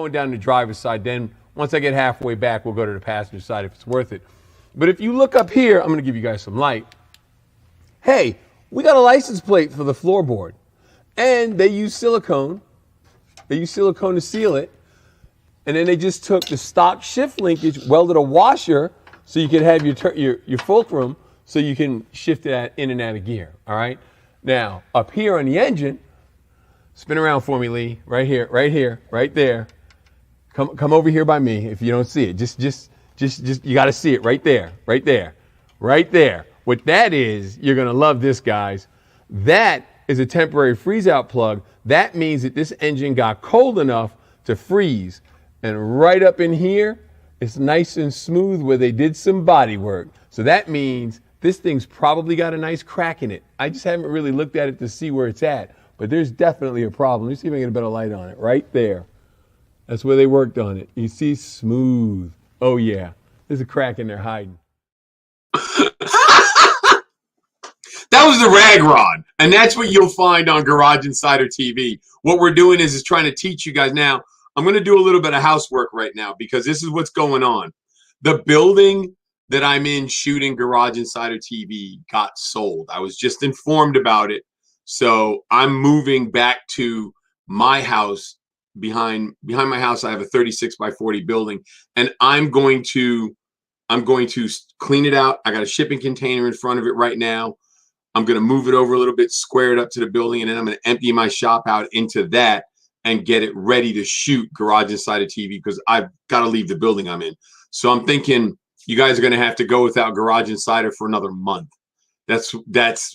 going down the driver's side. Then once I get halfway back, we'll go to the passenger side if it's worth it. But if you look up here, I'm going to give you guys some light. Hey, we got a license plate for the floorboard. And they use silicone. They use silicone to seal it. And then they just took the stock shift linkage, welded a washer so you can have your fulcrum so you can shift it in and out of gear, all right? Now, up here on the engine, spin around for me, Lee, right here, right there. Come over here by me if you don't see it. Just you got to see it right there. What that is, you're going to love this, guys. That is a temporary freeze-out plug. That means that this engine got cold enough to freeze. And right up in here, it's nice and smooth where they did some body work. So that means this thing's probably got a nice crack in it. I just haven't really looked at it to see where it's at. But there's definitely a problem. Let me see if I can get a better light on it. Right there. That's where they worked on it. You see, smooth. Oh, yeah. There's a crack in there hiding. That was the rag rod. And that's what you'll find on Garage Insider TV. What we're doing is trying to teach you guys. Now, I'm going to do a little bit of housework right now because this is what's going on. The building that I'm in shooting Garage Insider TV got sold. I was just informed about it. So I'm moving back to my house. Behind my house, I have a 36 by 40 building, and I'm going to clean it out. I got a shipping container in front of it right now. I'm going to move it over a little bit, square it up to the building, and then I'm going to empty my shop out into that and get it ready to shoot Garage Insider TV because I've got to leave the building I'm in. So I'm thinking you guys are going to have to go without Garage Insider for another month. That's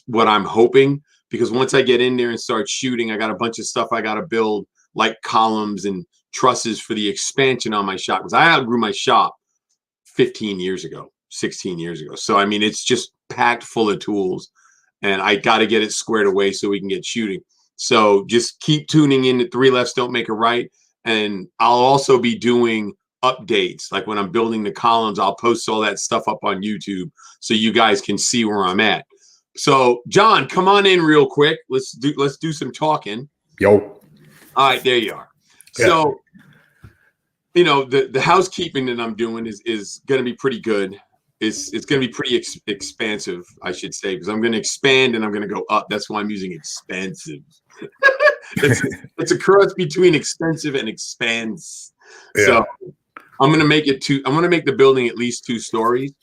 what I'm hoping, because once I get in there and start shooting, I got a bunch of stuff I got to build, like columns and trusses for the expansion on my shop, because I outgrew my shop 16 years ago. So, I mean, it's just packed full of tools, and I got to get it squared away so we can get shooting. So just keep tuning in to 3 Lefts Don't Make a Right. And I'll also be doing updates. Like when I'm building the columns, I'll post all that stuff up on YouTube so you guys can see where I'm at. So, John, come on in real quick. Let's do some talking. Yo. All right, there you are. Yeah. So, you know, the housekeeping that I'm doing is going to be pretty good. It's going to be pretty expansive, I should say, because I'm going to expand and I'm going to go up. That's why I'm using expansive. it's a cross between expensive and expanse. Yeah. So I'm going to make it I'm going to make the building at least 2 stories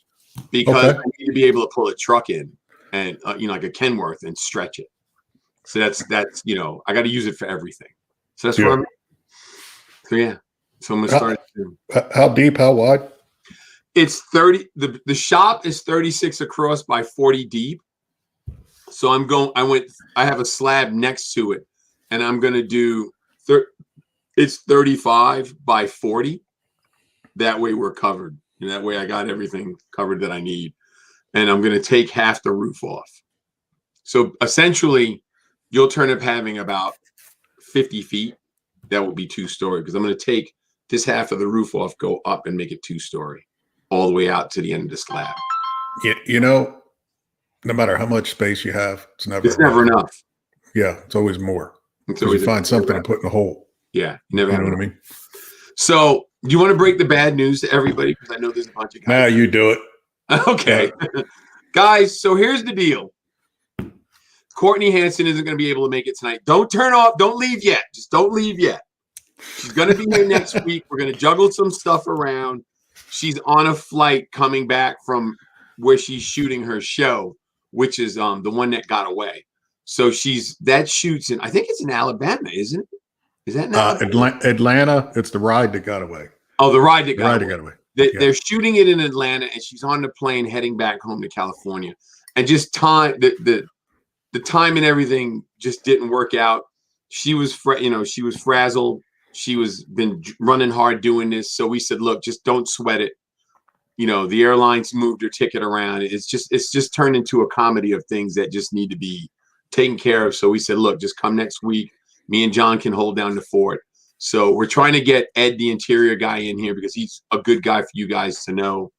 because I need to be able to pull a truck in and like a Kenworth and stretch it. So that's I got to use it for everything. So that's what I'm. So yeah. So I'm gonna start. How deep? How wide? It's 30. The shop is 36 across by 40 deep. So I have a slab next to it, and I'm gonna do. It's 35 by 40. That way we're covered. And that way I got everything covered that I need, and I'm gonna take half the roof off. So essentially, you'll turn up having about 50 feet. That will be 2-story, because I'm going to take this half of the roof off, go up, and make it 2-story all the way out to the end of the slab. Yeah, no matter how much space you have, it's never enough. Yeah, it's always more. So you find something to put in the hole. Yeah, you never know what I mean. So, do you want to break the bad news to everybody? Because I know there's a bunch of guys. Nah, you do it. Okay, guys. So here's the deal. Courtney Hanson isn't going to be able to make it tonight. Don't turn off. Don't leave yet. Just don't leave yet. She's going to be here next week. We're going to juggle some stuff around. She's on a flight coming back from where she's shooting her show, which is the one that got away. So that shoots in, I think it's in Alabama, isn't it? Is that not Atlanta? It's the ride that got away. Oh, the ride that got away. They're shooting it in Atlanta, and she's on the plane heading back home to California. And just the time and everything just didn't work out. She was frazzled. She was been running hard doing this. So we said, look, just don't sweat it. The airlines moved her ticket around. It's just turned into a comedy of things that just need to be taken care of. So we said, look, just come next week. Me and John can hold down the fort. So we're trying to get Ed, the interior guy, in here because he's a good guy for you guys to know.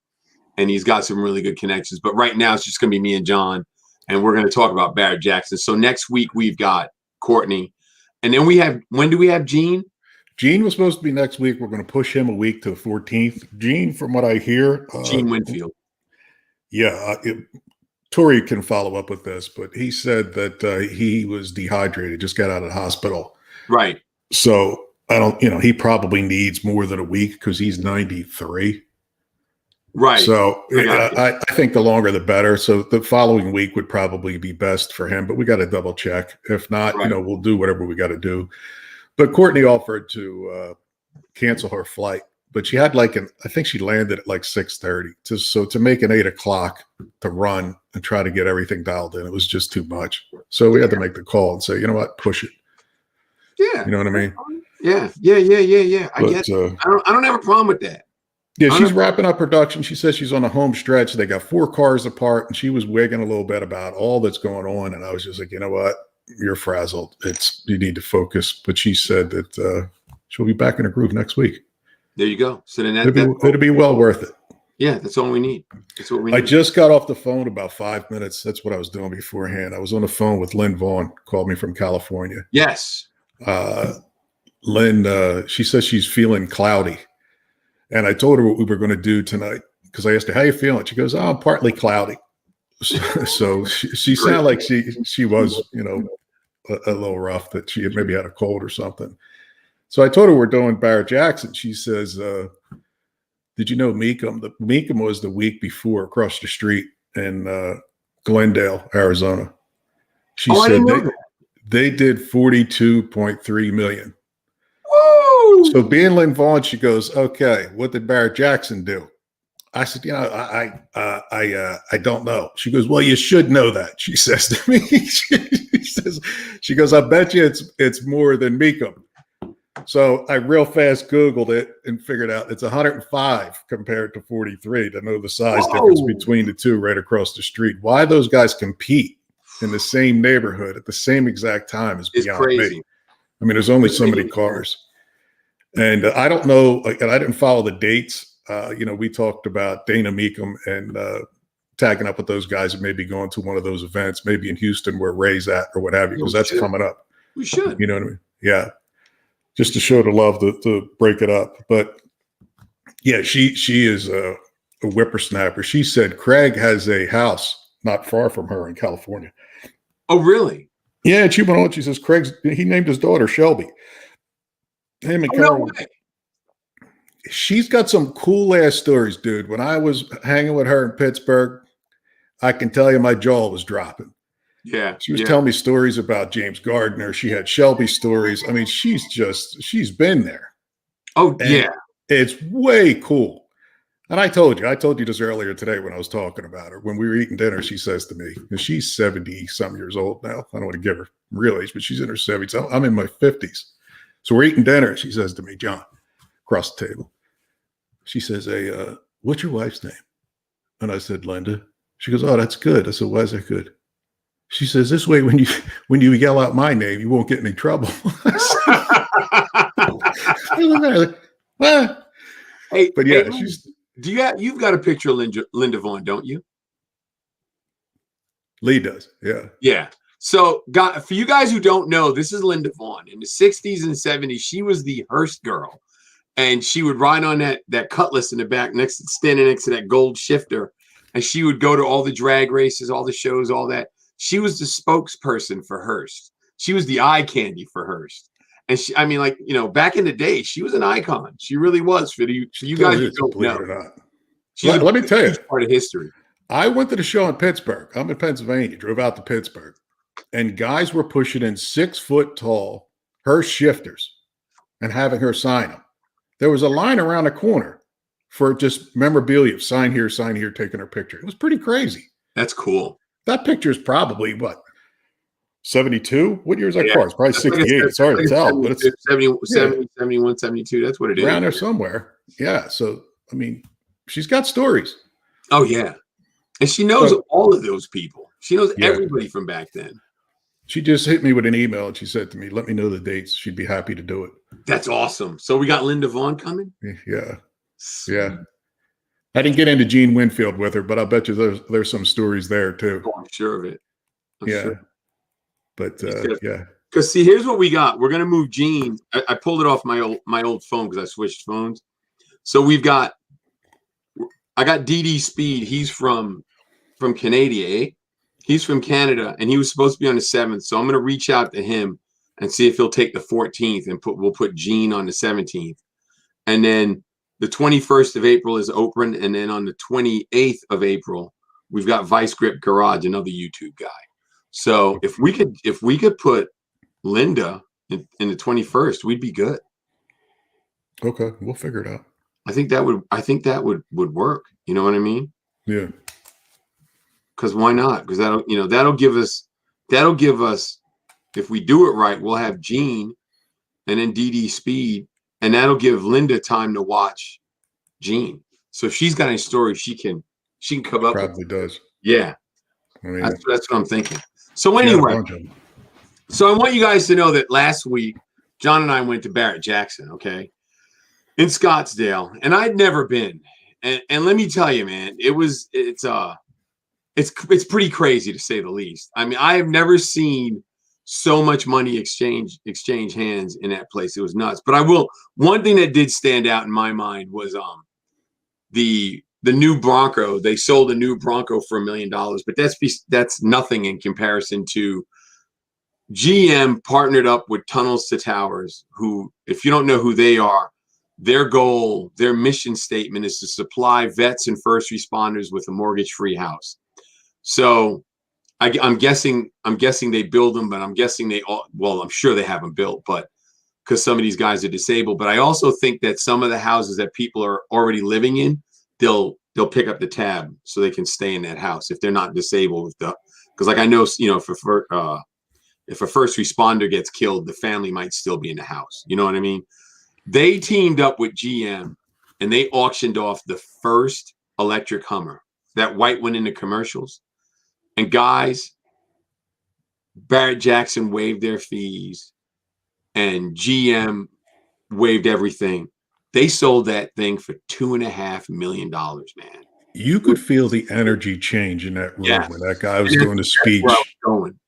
And he's got some really good connections. But right now it's just going to be me and John. And we're going to talk about Barrett-Jackson. So next week we've got Courtney. And then when do we have Gene? Gene was supposed to be next week. We're going to push him a week to the 14th. Gene, from what I hear, Gene Winfield. Yeah, Tori can follow up with this, but he said that he was dehydrated, just got out of the hospital. Right. So I don't, he probably needs more than a week because he's 93. Right. So I think the longer the better. So the following week would probably be best for him, but we got to double check. If not, Right. we'll do whatever we got to do. But Courtney offered to cancel her flight, but she had I think she landed at like 6:30. So to make an 8 o'clock to run and try to get everything dialed in, it was just too much. So we had to make the call and say, you know what, push it. Yeah. You know what I mean? Yeah. I get it. I don't have a problem with that. Yeah, she's wrapping up production. She says she's on the home stretch. They got 4 cars apart, and she was wigging a little bit about all that's going on. And I was just like, you know what? You're frazzled. You need to focus. But she said that she'll be back in her groove next week. There you go. So then it'll be well worth it. Yeah, that's all we need. That's what we need. I just got off the phone about 5 minutes. That's what I was doing beforehand. I was on the phone with Lynn Vaughn, called me from California. Yes. Lynn, she says she's feeling cloudy. And I told her what we were going to do tonight because I asked her, how you feeling? She goes, I'm partly cloudy. So she sounded like she was, a little rough, that she had maybe had a cold or something. So I told her we're doing Barrett-Jackson. She says, did you know Meekum? Meekum was the week before across the street in Glendale, Arizona. She said they did 42.3 million. Woo! So being Lynn Vaughn, she goes, okay, what did Barrett-Jackson do? I said, I don't know. She goes, well, you should know that. She says to me, she goes, I bet you it's more than Meekum. So I real fast Googled it and figured out it's 105 compared to 43 to know the size difference between the two right across the street. Why those guys compete in the same neighborhood at the same exact time is beyond me. I mean, there's only so many cars. And I don't know, and I didn't follow the dates. We talked about Dana Meekum and tagging up with those guys and maybe going to one of those events, maybe in Houston where Ray's at or what have you, because that's coming up. We should. You know what I mean? Yeah. Just to show the love to break it up. But yeah, she is a whippersnapper. She said Craig has a house not far from her in California. Oh, really? Yeah, and she went on. She says he named his daughter Shelby. Him and Carol. No way. She's got some cool ass stories, dude. When I was hanging with her in Pittsburgh, I can tell you my jaw was dropping. Yeah. She was telling me stories about James Gardner. She had Shelby stories. I mean, she's been there. Oh, and yeah. It's way cool. And I told you this earlier today when I was talking about her. When we were eating dinner, she says to me, and she's 70-some years old now. I don't want to give her real age, but she's in her 70s. I'm in my 50s. So we're eating dinner. She says to me, John, across the table, she says, hey, what's your wife's name? And I said, Linda. She goes, oh, that's good. I said, why is that good? She says, this way, when you yell out my name, you won't get in any trouble. Hey, but yeah, you've got a picture of Linda Vaughn, don't you? Lee does. Yeah. Yeah. So, for you guys who don't know, this is Linda Vaughn. In the 60s and 70s, she was the Hearst girl. And she would ride on that Cutlass in the back, standing next to that gold shifter. And she would go to all the drag races, all the shows, all that. She was the spokesperson for Hearst. She was the eye candy for Hearst. And back in the day, she was an icon. She really was for you guys who don't know. It or not. She's let me tell you, part of history. I went to the show in Pittsburgh. I'm in Pennsylvania, drove out to Pittsburgh. And guys were pushing in 6 foot tall Hearst shifters and having her sign them. There was a line around the corner for just memorabilia, sign here, taking her picture. It was pretty crazy. That's cool. That picture is probably what, 72? What year is that car? It's probably 68. It's hard to tell, but it's 70, 71, 72. That's what it is. Around there somewhere. Yeah. So, I mean, she's got stories. Oh, yeah. And she knows all of those people. She knows everybody from back then. She just hit me with an email and she said to me, let me know the dates. She'd be happy to do it. That's awesome. So we got Linda Vaughn coming? Yeah. Yeah. I didn't get into Gene Winfield with her, but I'll bet you there's some stories there too. Oh, I'm sure of it. Sure. But yeah. Because see, here's what we got. We're gonna move Gene. I pulled it off my old phone because I switched phones. So I got DD Speed. He's from Canada, eh? He's from Canada, and he was supposed to be on the 7th. So I'm gonna reach out to him and see if he'll take the 14th, and we'll put Gene on the 17th, and then the 21st of April is open, and then on the 28th of April we've got Vice Grip Garage, another YouTube guy. So if we could put Linda in the 21st, we'd be good. Okay, we'll figure it out. I think that would work. You know what I mean? Yeah. Because why not? Because that'll give us, if we do it right, we'll have Gene and then DD Speed, and that'll give Linda time to watch Gene. So if she's got any stories, she can come up. Probably does. Yeah. I mean, That's what I'm thinking. So anyway, so I want you guys to know that last week, John and I went to Barrett-Jackson, okay, in Scottsdale, and I'd never been. And let me tell you, man, it's pretty crazy to say the least. I mean, I have never seen so much money exchange hands in that place. It was nuts. But one thing that did stand out in my mind was the new Bronco. They sold a new Bronco for $1 million, but that's nothing in comparison to GM partnered up with Tunnels to Towers, who, if you don't know who they are, their goal, their mission statement is to supply vets and first responders with a mortgage-free house. So I'm guessing they build them, but I'm guessing I'm sure they have them built, but because some of these guys are disabled. But I also think that some of the houses that people are already living in, they'll pick up the tab so they can stay in that house if they're not disabled. Because like I know, if a first responder gets killed, the family might still be in the house. You know what I mean? They teamed up with GM and they auctioned off the first electric Hummer, that white one in the commercials. And guys, Barrett-Jackson waived their fees and GM waived everything. They sold that thing for $2.5 million, man. You could feel the energy change in that room when that guy was doing the speech.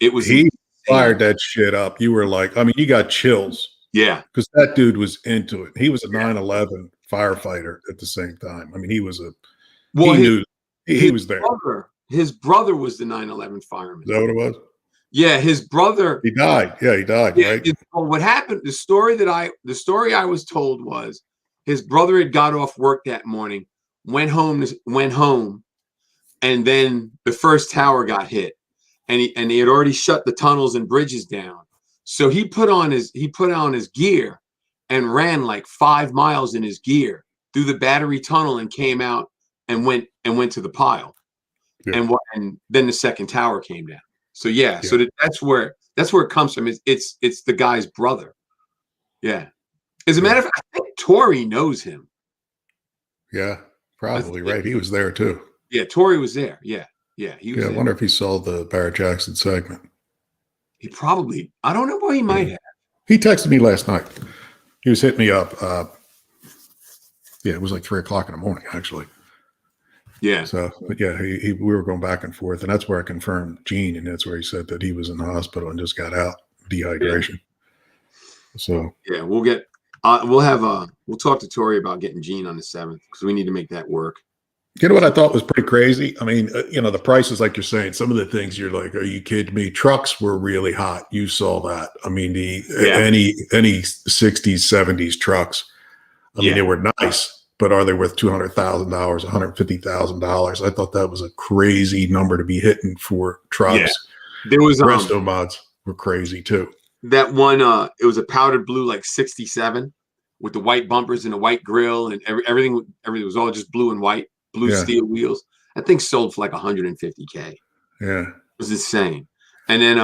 He fired that shit up. You were like, I mean, you got chills. Yeah. Because that dude was into it. He was a 9/11 firefighter at the same time. I mean, he was he was there. His brother was the 9/11 fireman. Is that what it was? Yeah, his brother. He died. Yeah, he died, right? What happened, the story I was told was his brother had got off work that morning, went home, and then the first tower got hit. And he had already shut the tunnels and bridges down. So he put on his gear and ran like 5 miles in his gear through the battery tunnel and came out and went to the pile. Yeah. And then the second tower came down. So so that's where it comes from. It's the guy's brother. Yeah. As a matter of fact, I think Tori knows him. Yeah, probably right. He was there too. Yeah, Tori was there. Yeah. Yeah. He was I wonder if he saw the Barrett-Jackson segment. He probably, I don't know what he might have. He texted me last night. He was hitting me up. It was like 3:00 in the morning, actually. Yeah. So, but yeah, we were going back and forth, and that's where I confirmed Gene, and that's where he said that he was in the hospital and just got out, dehydration. Yeah. So yeah, we'll talk to Tori about getting Gene on the 7th because we need to make that work. You know what I thought was pretty crazy? I mean, the prices, like you're saying, some of the things you're like, are you kidding me? Trucks were really hot. You saw that. I mean, any 60s, 70s trucks, I mean, they were nice, but are they worth $200,000, $150,000? I thought that was a crazy number to be hitting for trucks. Yeah. There was Resto mods were crazy too. That one, it was a powdered blue, like 67 with the white bumpers and the white grill and everything was all just blue and white. Blue steel wheels. That thing sold for like $150K. Yeah, it was insane. And then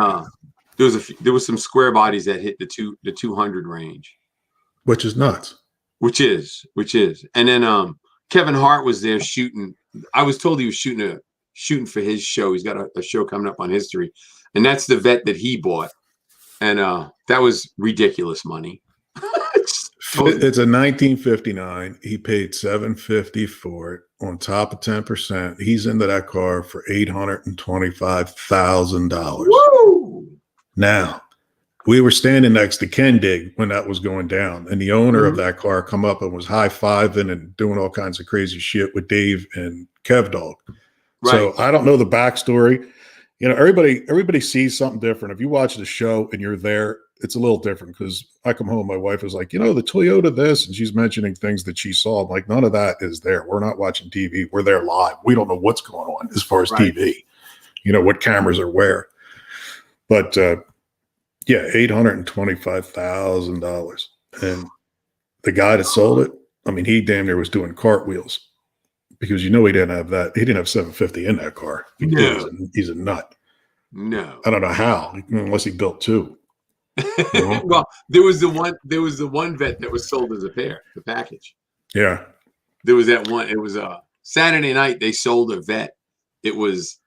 there was some square bodies that hit the 200 range, which is nuts. Which is. And then Kevin Hart was there shooting. I was told he was shooting for his show. He's got a show coming up on history, and that's the vet that he bought, and that was ridiculous money. It's a 1959. He paid $750 for it on top of 10%. He's into that car for $825,000. Woo! Now, we were standing next to Kendig when that was going down, and the owner of that car come up and was high-fiving and doing all kinds of crazy shit with Dave and Kev Dog. Right. So I don't know the backstory. You know, everybody sees something different. If you watch the show and you're there, it's a little different because I come home, my wife is like, you know, the Toyota this, and she's mentioning things that she saw. I'm like, none of that is there. We're not watching TV. We're there live. We don't know what's going on as far as TV, you know, what cameras are where. But yeah, $825,000. And the guy that sold it, I mean, he damn near was doing cartwheels because you know he didn't have that. He didn't have 750 in that car. He's a nut. No, I don't know how, unless he built two. You know? Well, there was the one vet that was sold as a pair, the package. Yeah. There was that one. It was a Saturday night. They sold a vet. It was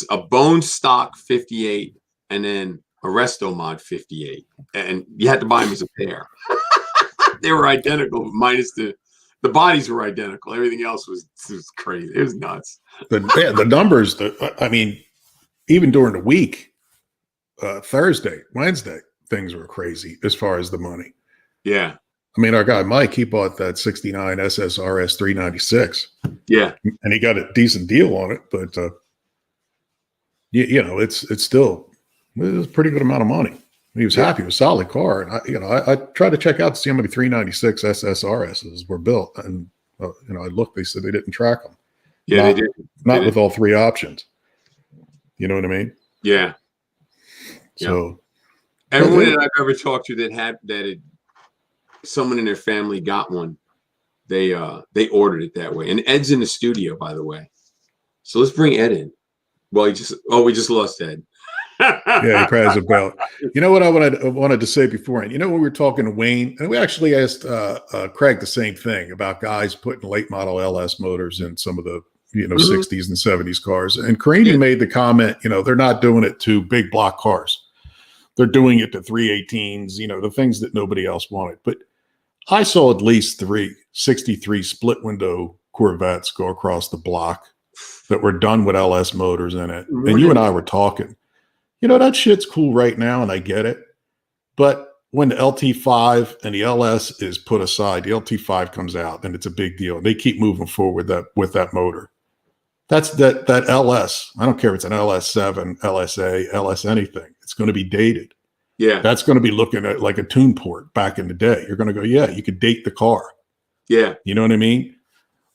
a bone stock 58 and then a Resto Mod 58, and you had to buy them as a pair. They were identical, minus the bodies were identical. Everything else was crazy. It was nuts. The numbers. I mean, even during the week, Thursday, Wednesday, things were crazy as far as the money. Yeah. I mean, our guy Mike, he bought that 69 SSRS 396. Yeah. And he got a decent deal on it, but you know, it was a pretty good amount of money. He was happy. It was a solid car. And I tried to check out to see how many 396 SSRSs were built. And you know, I looked, they said they didn't track them. Yeah, they did. Not with all three options. You know what I mean? Yeah. So everyone that I've ever talked to that had someone in their family got one, they ordered it that way. And Ed's in the studio, by the way. So let's bring Ed in. Well, we just lost Ed. Yeah, he cries about. You know what I wanted to say beforehand? You know, when we were talking to Wayne, and we actually asked Craig the same thing about guys putting late model LS motors in some of the 60s and 70s cars. And Carini made the comment, you know, they're not doing it to big block cars. They're doing it to 318s, you know, the things that nobody else wanted. But I saw at least 63 split window Corvettes go across the block that were done with LS motors in it. And you and I were talking. You know, that shit's cool right now, and I get it. But when the LT5 and the LS is put aside, the LT5 comes out, and it's a big deal. They keep moving forward with that motor. That's that LS. I don't care if it's an LS7, LSA, LS anything. It's going to be dated. Yeah. That's going to be looking at like a tune port back in the day. You're going to go, yeah, you could date the car. Yeah. You know what I mean?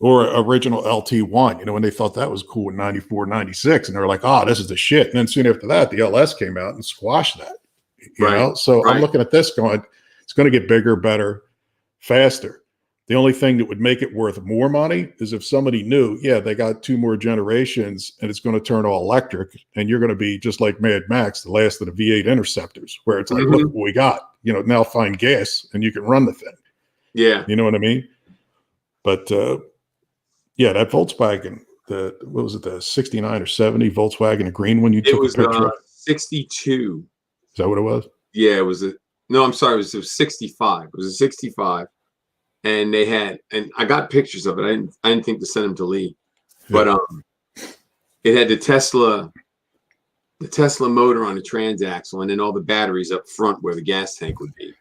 Or original LT1, you know, when they thought that was cool in 94, 96, and they were like, oh, this is the shit. And then soon after that, the LS came out and squashed that, you know? So I'm looking at this going, it's going to get bigger, better, faster. The only thing that would make it worth more money is if somebody knew, yeah, they got 2 more generations and it's going to turn all electric, and you're going to be just like Mad Max, the last of the V8 Interceptors, where it's like, look what we got, you know, now find gas and you can run the thing. Yeah. You know what I mean? But, yeah, that Volkswagen, what was it, the 69 or 70 Volkswagen, a green one you took a picture of? 62. Is that what it was? Yeah, it was no, I'm sorry, it was 65. It was a 65. And they had, and I got pictures of it. I didn't think to send them to Lee. But it had the Tesla motor on the transaxle, and then all the batteries up front where the gas tank would be.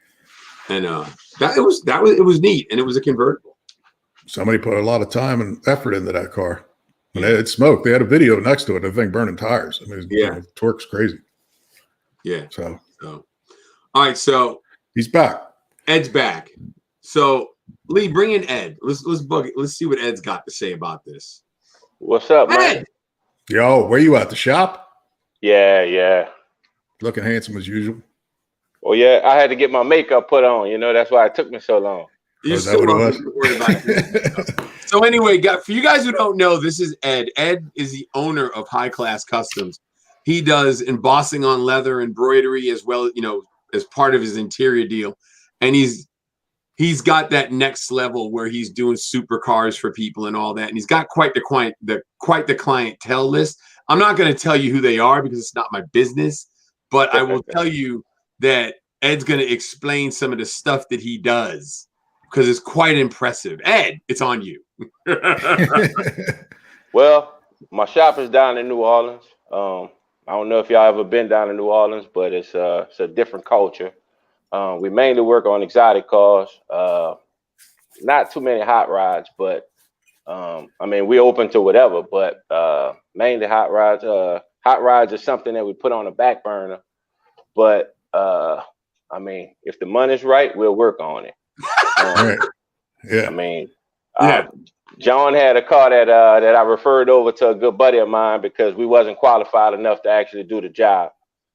And it was neat, and it was a convertible. Somebody put a lot of time and effort into that car. And it smoked. They had a video next to it, the thing burning tires. I mean, the torque's crazy. Yeah. So all right, so he's back. Ed's back. So Lee, bring in Ed. Let's bug it. Let's see what Ed's got to say about this. What's up, man? Ed! Yo, where you at? The shop? Yeah. Looking handsome as usual. Well, yeah, I had to get my makeup put on. You know, that's why it took me so long. Is that what it was? So anyway, for you guys who don't know, this is Ed. Ed is the owner of High Class Customs. He does embossing on leather, embroidery, as well, you know, as part of his interior deal. And he's got that next level where he's doing supercars for people and all that. And he's got quite the clientele list. I'm not going to tell you who they are because it's not my business, but I will tell you that Ed's going to explain some of the stuff that he does, because it's quite impressive. Ed, it's on you. Well, my shop is down in New Orleans. I don't know if y'all ever been down to New Orleans, but it's a different culture. We mainly work on exotic cars. Not too many hot rods, but I mean, we're open to whatever, but mainly hot rods. Hot rods is something that we put on the back burner. But I mean, if the money's right, we'll work on it. Right. Yeah. I mean, John had a car that I referred over to a good buddy of mine because we wasn't qualified enough to actually do the job.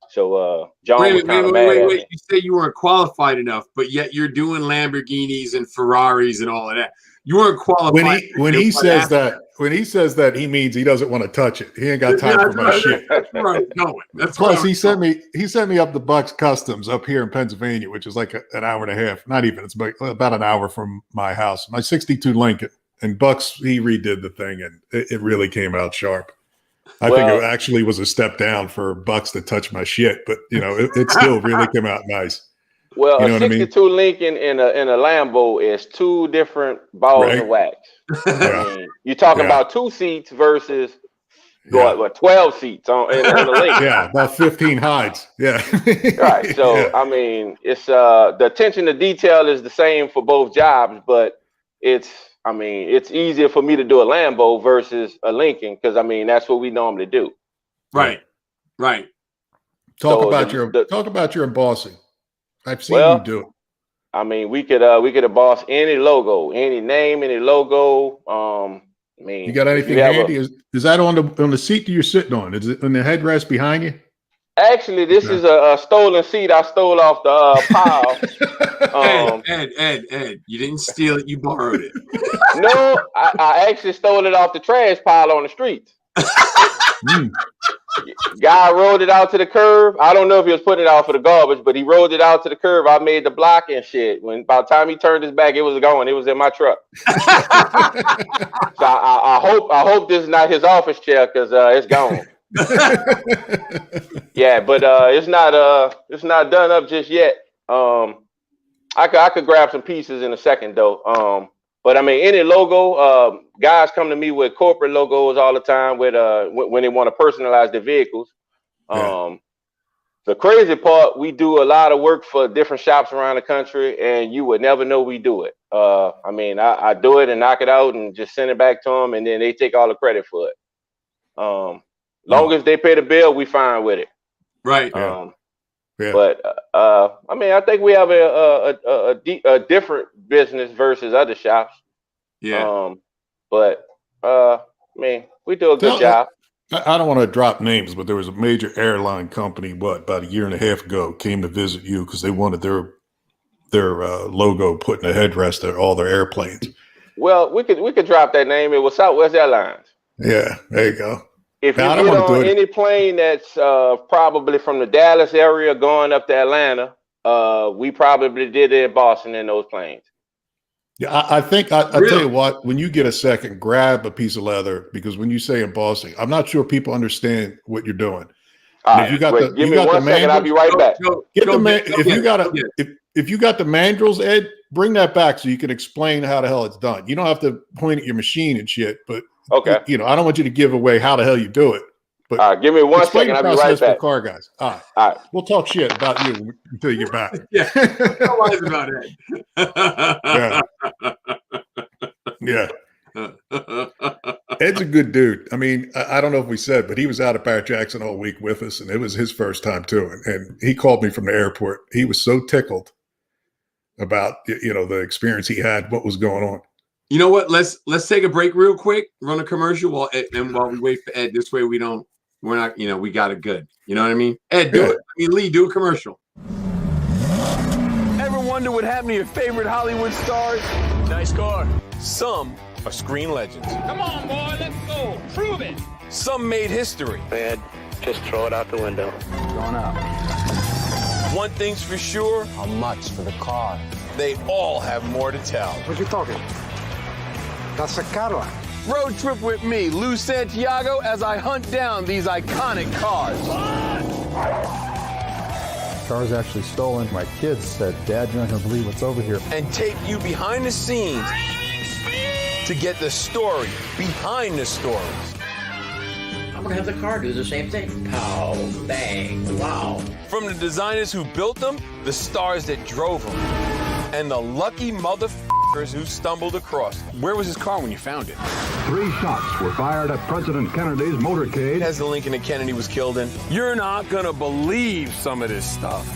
So John was kind of mad at me. You say you weren't qualified enough, but yet you're doing Lamborghinis and Ferraris and all of that. You weren't qualified. When he says that, he means he doesn't want to touch it. He ain't got time for my shit. That's where I'm going. Plus, he sent me up the Bucks Customs up here in Pennsylvania, which is like an hour and a half. Not even. It's about an hour from my house. My '62 Lincoln, and Bucks, he redid the thing, and it really came out sharp. I think it actually was a step down for Bucks to touch my shit, but it still really came out nice. Well, a '62 Lincoln and a Lambo is two different balls of wax. I mean, you're talking about 2 seats versus 12 seats on the Lincoln. Yeah, about 15 hides. Yeah. Right. So I mean, it's the attention to detail is the same for both jobs, but it's easier for me to do a Lambo versus a Lincoln because I mean that's what we normally do. Right. Talk about your embossing. I've seen you do it. I mean, we could emboss any logo, any name, any logo. I mean, you got anything handy? Is that on the seat that you're sitting on? Is it on the headrest behind you? Actually, this is a stolen seat I stole off the pile. Ed, you didn't steal it, you borrowed it. No, I actually stole it off the trash pile on the streets. Guy rolled it out to the curb. I don't know if he was putting it out for the garbage, but he rolled it out to the curb. I made the block and shit. When by the time he turned his back, it was gone. It was in my truck. So I hope this is not his office chair because it's gone. Yeah, but it's not done up just yet. I could grab some pieces in a second though. But I mean, any logo, guys come to me with corporate logos all the time with when they want to personalize their vehicles. The crazy part, we do a lot of work for different shops around the country, and you would never know we do it. I mean, I do it and knock it out and just send it back to them, and then they take all the credit for it. Long as they pay the bill, we fine with it. Right. But I mean, I think we have a different business versus other shops. Yeah. But I mean, we do a good job. I don't want to drop names, but there was a major airline company, about a year and a half ago, came to visit you because they wanted their logo put in the headrest of all their airplanes. Well, we could drop that name. It was Southwest Airlines. Yeah, there you go. If you get on any plane that's probably from the Dallas area going up to Atlanta, we probably did the embossing in those planes. Yeah, I think I'll tell you what, when you get a second, grab a piece of leather, because when you say embossing, I'm not sure people understand what you're doing. If you got give me 1 second, I'll be right back. If you got the mandrels, Ed, bring that back so you can explain how the hell it's done. You don't have to point at your machine and shit, but okay. I don't want you to give away how the hell you do it. But give me 1 second, I'll be right back. For car guys. All right. We'll talk shit about you until you get back. Yeah. No worries about it. Yeah. Ed's a good dude. I mean, I don't know if we said, but he was out at Barrett-Jackson all week with us, and it was his first time too. And he called me from the airport. He was so tickled about the experience he had, what was going on. You know what? Let's take a break real quick, run a commercial while we wait for Ed. This way we got it good. You know what I mean? Ed, do it. I mean, Lee, do a commercial. Ever wonder what happened to your favorite Hollywood stars? Nice car. Some are screen legends. Come on, boy, let's go. Prove it. Some made history. Ed, just throw it out the window. Going out. One thing's for sure. How much for the car? They all have more to tell. What you talking? That's a Cadillac. Road trip with me, Lou Santiago, as I hunt down these iconic cars. Car's actually stolen. My kids said, Dad, you're not going to believe what's over here. And take you behind the scenes to get the story behind the stories. gonna have the car do the same thing. Pow, bang, wow. From the designers who built them, the stars that drove them, and the lucky motherfuckers who stumbled across them. Where was his car when you found it? 3 shots were fired at President Kennedy's motorcade. As the Lincoln that Kennedy was killed in. You're not gonna believe some of this stuff.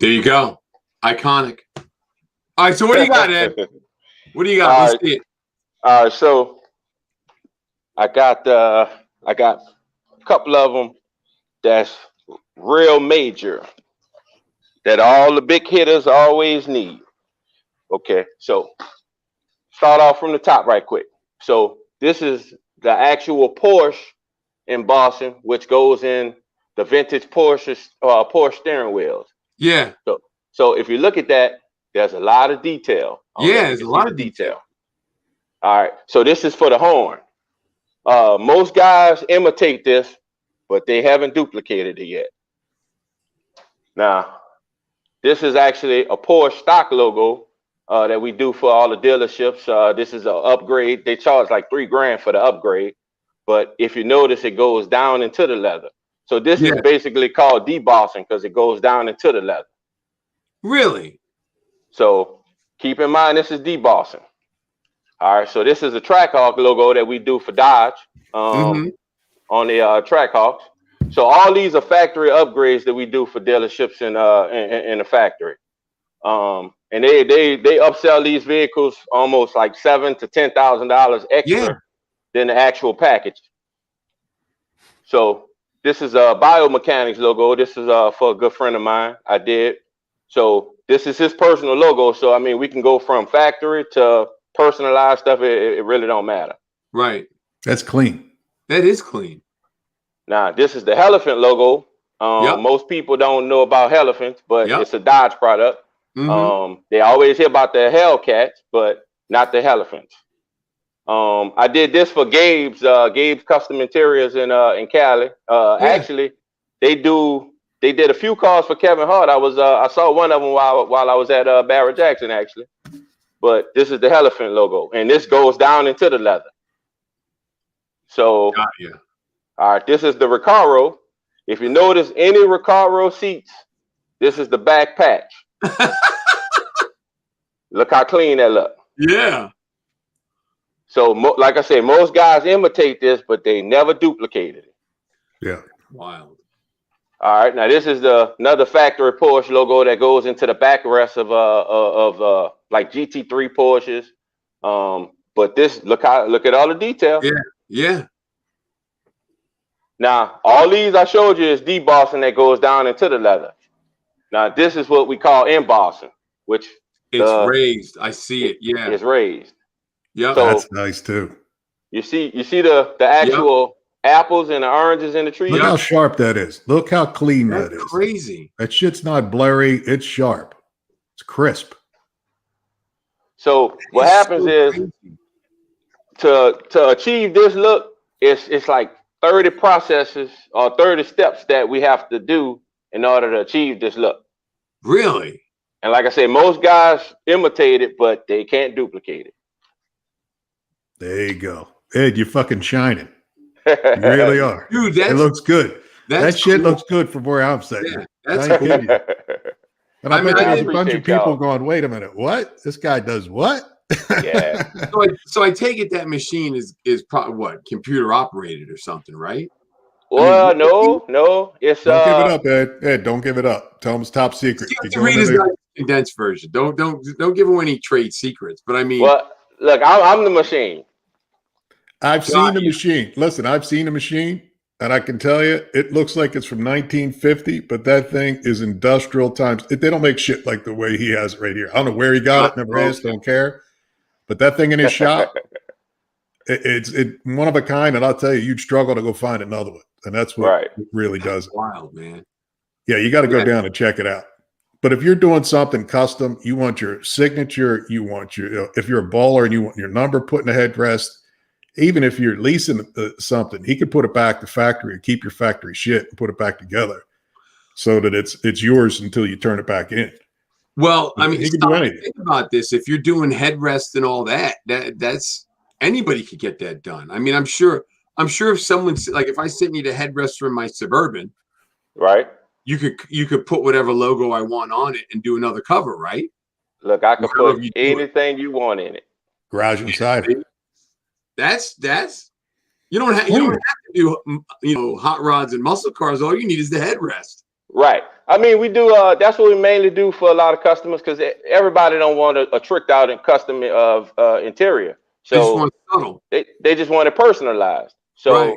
There you go. Iconic. All right, so what do you got, Ed? What do you got? Let's see it. All right, so I got a couple of them that's real major that all the big hitters always need. Okay, so start off from the top right quick. So this is the actual Porsche embossing, which goes in the vintage Porsche steering wheels. Yeah. So if you look at that, there's a lot of detail. Yeah, there's a lot of detail. All right, so this is for the horn. Most guys imitate this, but they haven't duplicated it yet. Now, this is actually a Porsche stock logo that we do for all the dealerships. This is an upgrade. They charge like $3,000 for the upgrade, but if you notice, it goes down into the leather. So this is basically called debossing because it goes down into the leather. Really? So keep in mind, this is debossing. All right, so this is a Trackhawk logo that we do for Dodge on the Trackhawks. So all these are factory upgrades that we do for dealerships in the factory. And they upsell these vehicles almost like $7,000 to $10,000 extra than the actual package. So this is a biomechanics logo. This is for a good friend of mine. I did. So this is his personal logo. So I mean, we can go from factory to personalized stuff. It really don't matter. Right. That's clean. That is clean. Now this is the Elephant logo. Most people don't know about Elephants, but it's a Dodge product. They always hear about the Hellcats, but not the Elephants. I did this for Gabe's Custom Interiors in Cali. Actually, they did a few cars for Kevin Hart. I saw one of them while I was at Barrett-Jackson actually. But this is the Elephant logo, and this goes down into the leather. So, all right, this is the Recaro. If you notice any Recaro seats, this is the back patch. Look how clean that look. Yeah. So, like I said, most guys imitate this, but they never duplicated it. Yeah. Wild. All right, now this is another factory Porsche logo that goes into the backrest of like GT3 Porsches. But this look at all the detail. Yeah, yeah. Now all these I showed you is debossing that goes down into the leather. Now this is what we call embossing, which it's raised. I see it. Yeah, it's raised. Yeah, so that's nice too. You see the actual apples and the oranges in the tree. Look how sharp that is. Look how clean that is. Crazy. That shit's not blurry. It's sharp. It's crisp. So what happens is to achieve this look, it's like 30 processes or 30 steps that we have to do in order to achieve this look. Really? And like I said, most guys imitate it, but they can't duplicate it. There you go. Ed, you're fucking shining. You really are. Dude, it looks good. That shit cool. looks good from where I'm sitting. Yeah, that's cool. kidding you. And I bet there's a bunch of people going, wait a minute, what? This guy does what? Yeah. So I take it that machine is probably what, computer operated or something, right? Well, I mean, no. It's don't give it up, Ed. Ed, don't give it up. Tell him it's top secret. You have to read his condensed version. Don't give away any trade secrets. But I mean, well, look, I'm the machine. I've seen the machine. Listen, I've seen the machine, and I can tell you, it looks like it's from 1950, but that thing is industrial times. They don't make shit like the way he has it right here. I don't know where he got it. Never asked. Don't care. But that thing in his shop, it's one of a kind, and I'll tell you, you'd struggle to go find another one, and that's what it really does. Wild, man. Yeah, you got to go down and check it out. But if you're doing something custom, you want your signature, you want your, if you're a bowler and you want your number put in the headrest, even if you're leasing something, he could put it back to factory and keep your factory shit and put it back together so that it's yours until you turn it back in. Well, I mean, He can do anything. think about this. If you're doing headrest and all that, that's anybody could get that done. I mean, I'm sure if someone's like, if I sent you the headrest from my Suburban, Right. you could put whatever logo I want on it and do another cover, right? Look, I could However put you do it. anything you want in it. Garage inside. That's you don't have to do hot rods and muscle cars. All you need is the headrest. Right. I mean, we do. That's what we mainly do for a lot of customers because everybody don't want a tricked out and custom interior. They just So want subtle. they just want it personalized. So Right.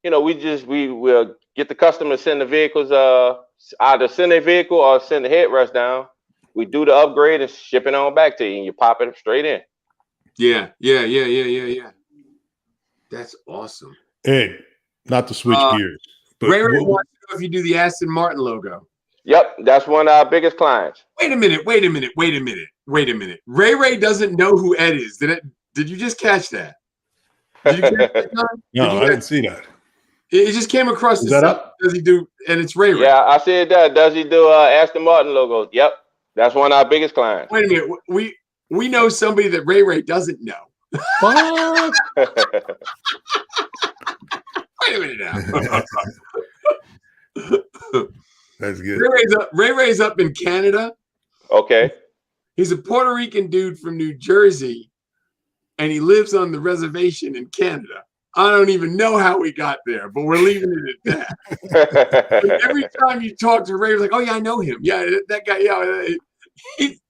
we'll get the customer to send the vehicles, either send a vehicle or send the headrest down. We do the upgrade and ship it on back to you, and you pop it straight in. Yeah. That's awesome. Ed, not to switch gears, but Ray wants to know if you do the Aston Martin logo. Yep, that's one of our biggest clients. Wait a minute. Ray doesn't know who Ed is. Did you just catch that? Did you catch that, John? no, I didn't see that. It just came across. Is that up? Does he do? And it's Ray. Yeah, I said that. Does he do Aston Martin logos? Yep, that's one of our biggest clients. Wait a minute. We know somebody that Ray doesn't know. What? Wait a minute now. That's good. Ray's up in Canada. Okay. He's a Puerto Rican dude from New Jersey, and he lives on the reservation in Canada. I don't even know how we got there, but we're leaving it at that. Every time you talk to Ray, he's like, "Oh yeah, I know him. Yeah, that guy. Yeah, he's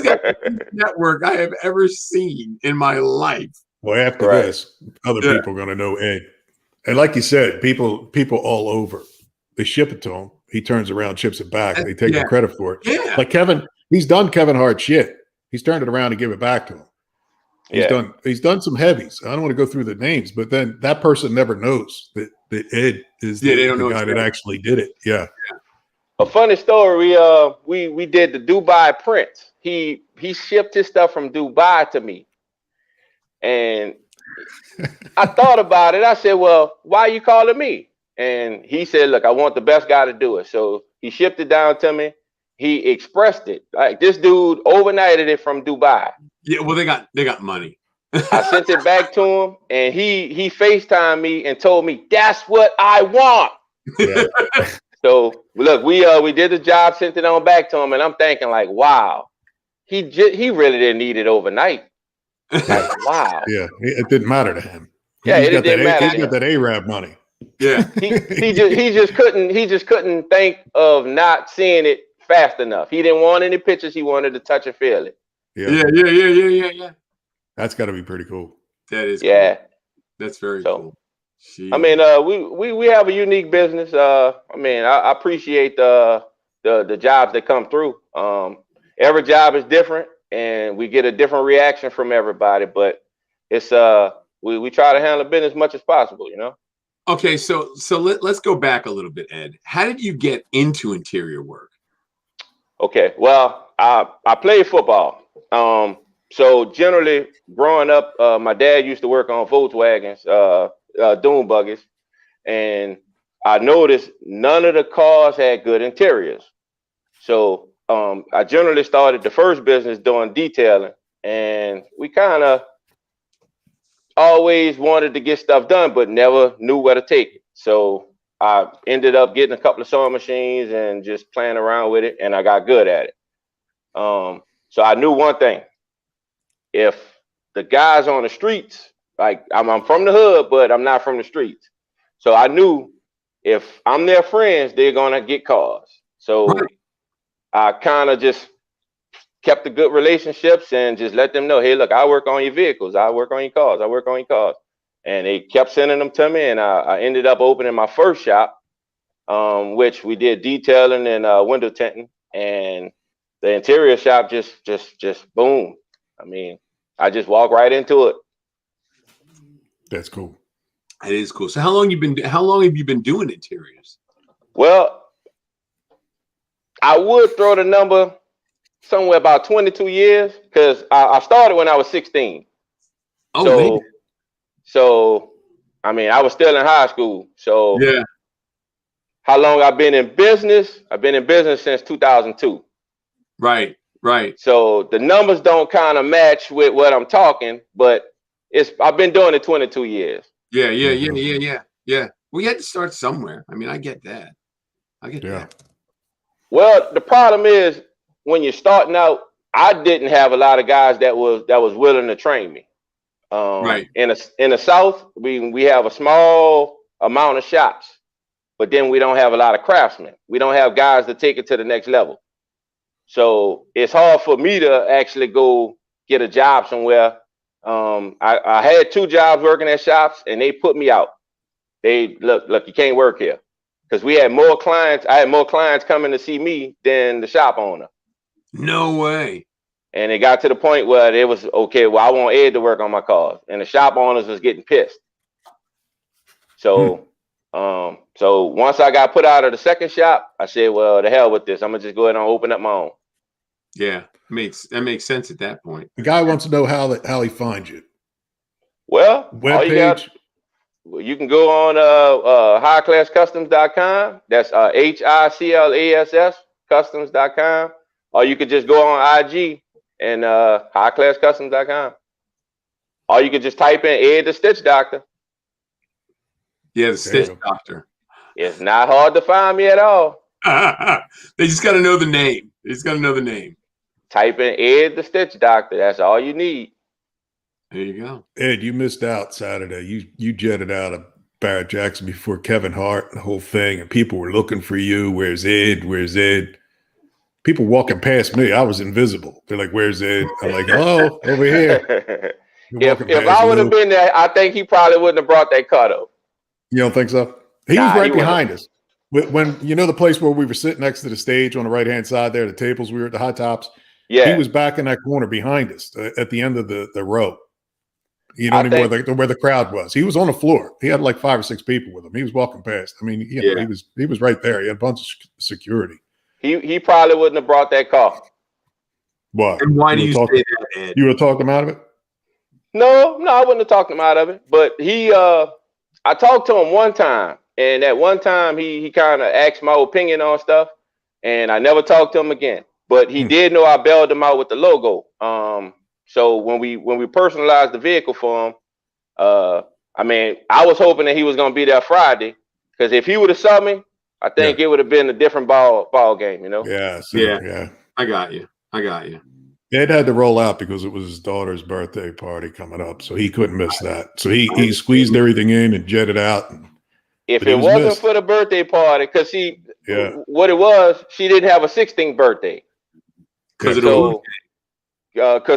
got the biggest network I have ever seen in my life." Well, after this, other people are going to know Ed. And like you said, people all over, they ship it to him. He turns around, ships it back. They take the credit for it. Yeah. Like Kevin, he's done Kevin Hart shit. He's turned it around and give it back to him. He's done some heavies. I don't want to go through the names, but then that person never knows that Ed is the guy that actually did it. Yeah. A funny story. We did the Dubai prints. He shipped his stuff from Dubai to me, and I thought about it. I said, "Well, why are you calling me?" And he said, "Look, I want the best guy to do it." So he shipped it down to me. He expressed it like this dude overnighted it from Dubai. Yeah, well, they got money. I sent it back to him, and he FaceTimed me and told me that's what I want. Yeah. So look, we did the job, sent it on back to him, and I'm thinking like, wow, he really didn't need it overnight. Like, wow. Yeah, it didn't matter to him. It didn't matter. He's got that Arab money. Yeah. he just couldn't think of not seeing it fast enough. He didn't want any pictures. He wanted to touch and feel it. Yeah. That's got to be pretty cool. That is cool. That's very cool. Jeez. I mean, we have a unique business. I appreciate the jobs that come through. Every job is different, and we get a different reaction from everybody. But it's we try to handle business as much as possible, you know. Okay, so let's go back a little bit, Ed. How did you get into interior work? Okay, well, I played football. So generally, growing up, my dad used to work on Volkswagens, dune buggies, and I noticed none of the cars had good interiors. So I generally started the first business doing detailing, and we kind of always wanted to get stuff done, but never knew where to take it. So I ended up getting a couple of sewing machines and just playing around with it, and I got good at it. So I knew one thing. If the guys on the streets, like I'm from the hood, but I'm not from the streets. So I knew if I'm their friends, they're going to get cars. So I kind of just kept the good relationships and just let them know, hey, look, I work on your vehicles. I work on your cars. I work on your cars. And they kept sending them to me. And I ended up opening my first shop, which we did detailing and window tinting. And the interior shop just boom. I mean, I just walked right into it. That's cool. It is cool. So how long have you been doing interiors? Well, I would throw the number somewhere about 22 years because I started when I was 16. Oh, so I mean, I was still in high school. So yeah. How long I've been in business? I've been in business since 2002. Right. Right. So the numbers don't kind of match with what I'm talking, but I've been doing it 22 years. Yeah. Well, you had to start somewhere. I mean, I get that. I get that. Well, the problem is when you're starting out, I didn't have a lot of guys that was willing to train me. Right. In the South, we have a small amount of shops, but then we don't have a lot of craftsmen. We don't have guys to take it to the next level. So it's hard for me to actually go get a job somewhere. I had 2 jobs working at shops, and they put me out. They look, you can't work here, because we had more clients. I had more clients coming to see me than the shop owner. No way. And it got to the point where it was okay. Well, I want Ed to work on my cars, and the shop owners was getting pissed. So, so once I got put out of the second shop, I said, well, the hell with this. I'm gonna just go ahead and open up my own. Yeah, that makes sense at that point. The guy wants to know how he finds you. Well, webpage. You can go on highclasscustoms.com. That's HICLASS customs.com. Or you could just go on IG and highclasscustoms.com. Or you could just type in Ed the Stitch Doctor. Yeah, the Stitch Doctor. It's not hard to find me at all. They just got to know the name. Type in Ed the Stitch Doctor. That's all you need. There you go. Ed, you missed out Saturday. You jetted out of Barrett-Jackson before Kevin Hart and the whole thing, and people were looking for you. Where's Ed? Where's Ed? People walking past me, I was invisible. They're like, "Where's Ed?" I'm like, "Hello, over here." If I would have been there, I think he probably wouldn't have brought that car though. You don't think so? He was right behind us. When you know the place where we were sitting next to the stage on the right-hand side there, the tables, we were at the high tops. Yeah, he was back in that corner behind us at the end of the row. You know where the crowd was. He was on the floor. He had like 5 or 6 people with him. He was walking past. I mean, you know, he was right there. He had a bunch of security. He probably wouldn't have brought that car. What? And why do you say that, Ed? You would have talked him out of it? No, I wouldn't have talked him out of it. But I talked to him one time, and at one time he kind of asked my opinion on stuff, and I never talked to him again. But he did know I bailed him out with the logo. So when we personalized the vehicle for him, I mean, I was hoping that he was going to be there Friday, because if he would have saw me, I think it would have been a different ball game, you know? Yeah. I got you. Ed had to roll out because it was his daughter's birthday party coming up, so he couldn't miss that. So he squeezed everything in and jetted out. If it wasn't for the birthday party, because what it was, she didn't have a 16th birthday. Because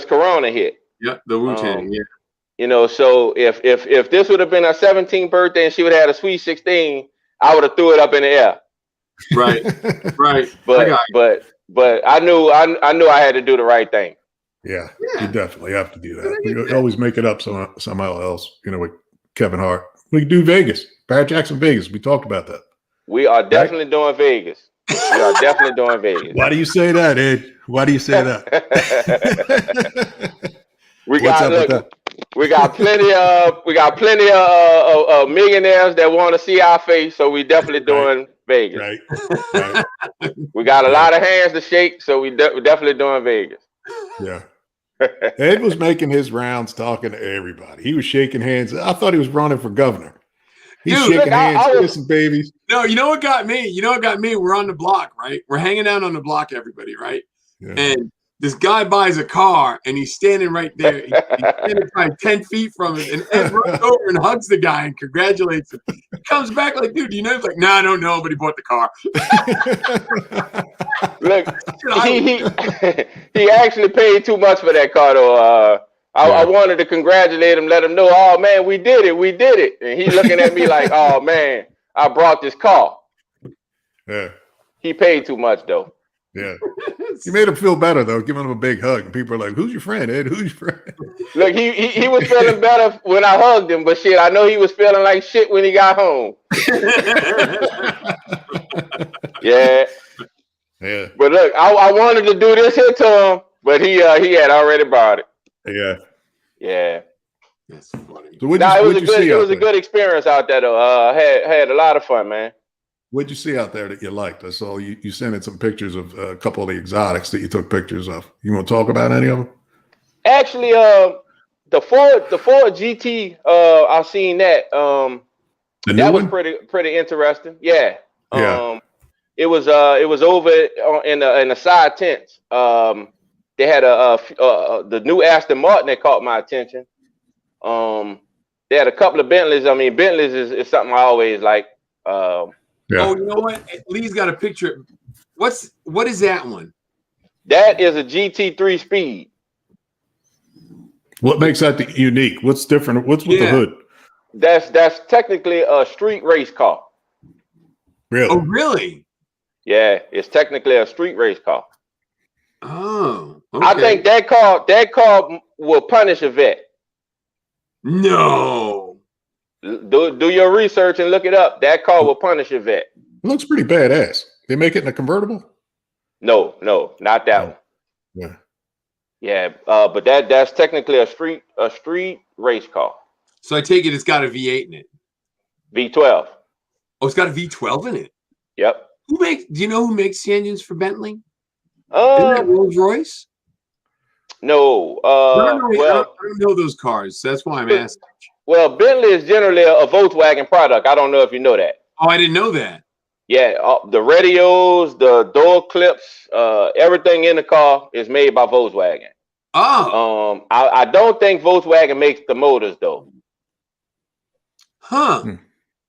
Corona hit. Yep, the Wu-Tang, You know, so if this would have been her 17th birthday and she would have had a sweet 16, I would have threw it up in the air. Right. But I knew I had to do the right thing. Yeah, you definitely have to do that. You always make it up somehow else, you know, with Kevin Hart. We can do Vegas, Barrett-Jackson, Vegas. We talked about that. We are definitely doing Vegas. We are definitely doing Vegas. Why do you say that, Ed? Why do you say that? We got plenty of millionaires that want to see our face, so we definitely doing Vegas. Right. We got a lot of hands to shake, so we definitely doing Vegas. Yeah. Ed was making his rounds, talking to everybody. He was shaking hands. I thought he was running for governor. He's shaking hands, kissing babies. No, you know what got me? We're on the block, right? We're hanging out on the block, everybody, right? Yeah. And this guy buys a car, and he's standing right there. He's standing probably 10 feet from him, and Ed runs over and hugs the guy and congratulates him. He comes back like, dude, you know? He's like, no, I don't know, but he bought the car. Look, he actually paid too much for that car, though. I wanted to congratulate him, let him know, oh, man, we did it. And he's looking at me like, oh, man, I brought this car. Yeah. He paid too much, though. Yeah. You made him feel better, though, giving him a big hug. And people are like, who's your friend, Ed? Who's your friend? Look, he was feeling better when I hugged him, but shit, I know he was feeling like shit when he got home. Yeah. But look, I wanted to do this here to him, but he had already bought it. Yeah. That's funny. So it was a good experience out there, though. Had a lot of fun, man. What'd you see out there that you liked? I saw you sent in some pictures of a couple of the exotics that you took pictures of. You want to talk about any of them? Actually, the Ford GT, I seen that. That was pretty interesting. Yeah. Yeah. It was over in the side tents. They had the new Aston Martin that caught my attention. They had a couple of Bentleys. I mean, Bentleys is something I always like. Yeah. Oh, you know what? Lee's got a picture. What is that one? That is a GT3 Speed. What makes that unique? What's different? What's with the hood? That's technically a street race car. Really? Oh, really? Yeah, it's technically a street race car. Oh, okay. I think that car will punish a vet. No. Do your research and look it up. That car will punish a vet. It looks pretty badass. They make it in a convertible? No, not that one. Yeah. Yeah, but that's technically a street race car. So I take it's got a V8 in it. V12. Oh, it's got a V12 in it. Yep. Do you know who makes the engines for Bentley? Isn't that Rolls Royce? No. I don't know those cars. So that's why I'm asking. Well, Bentley is generally a Volkswagen product. I don't know if you know that. Oh, I didn't know that. Yeah, the radios, the door clips, everything in the car is made by Volkswagen. Oh. I don't think Volkswagen makes the motors though. Huh.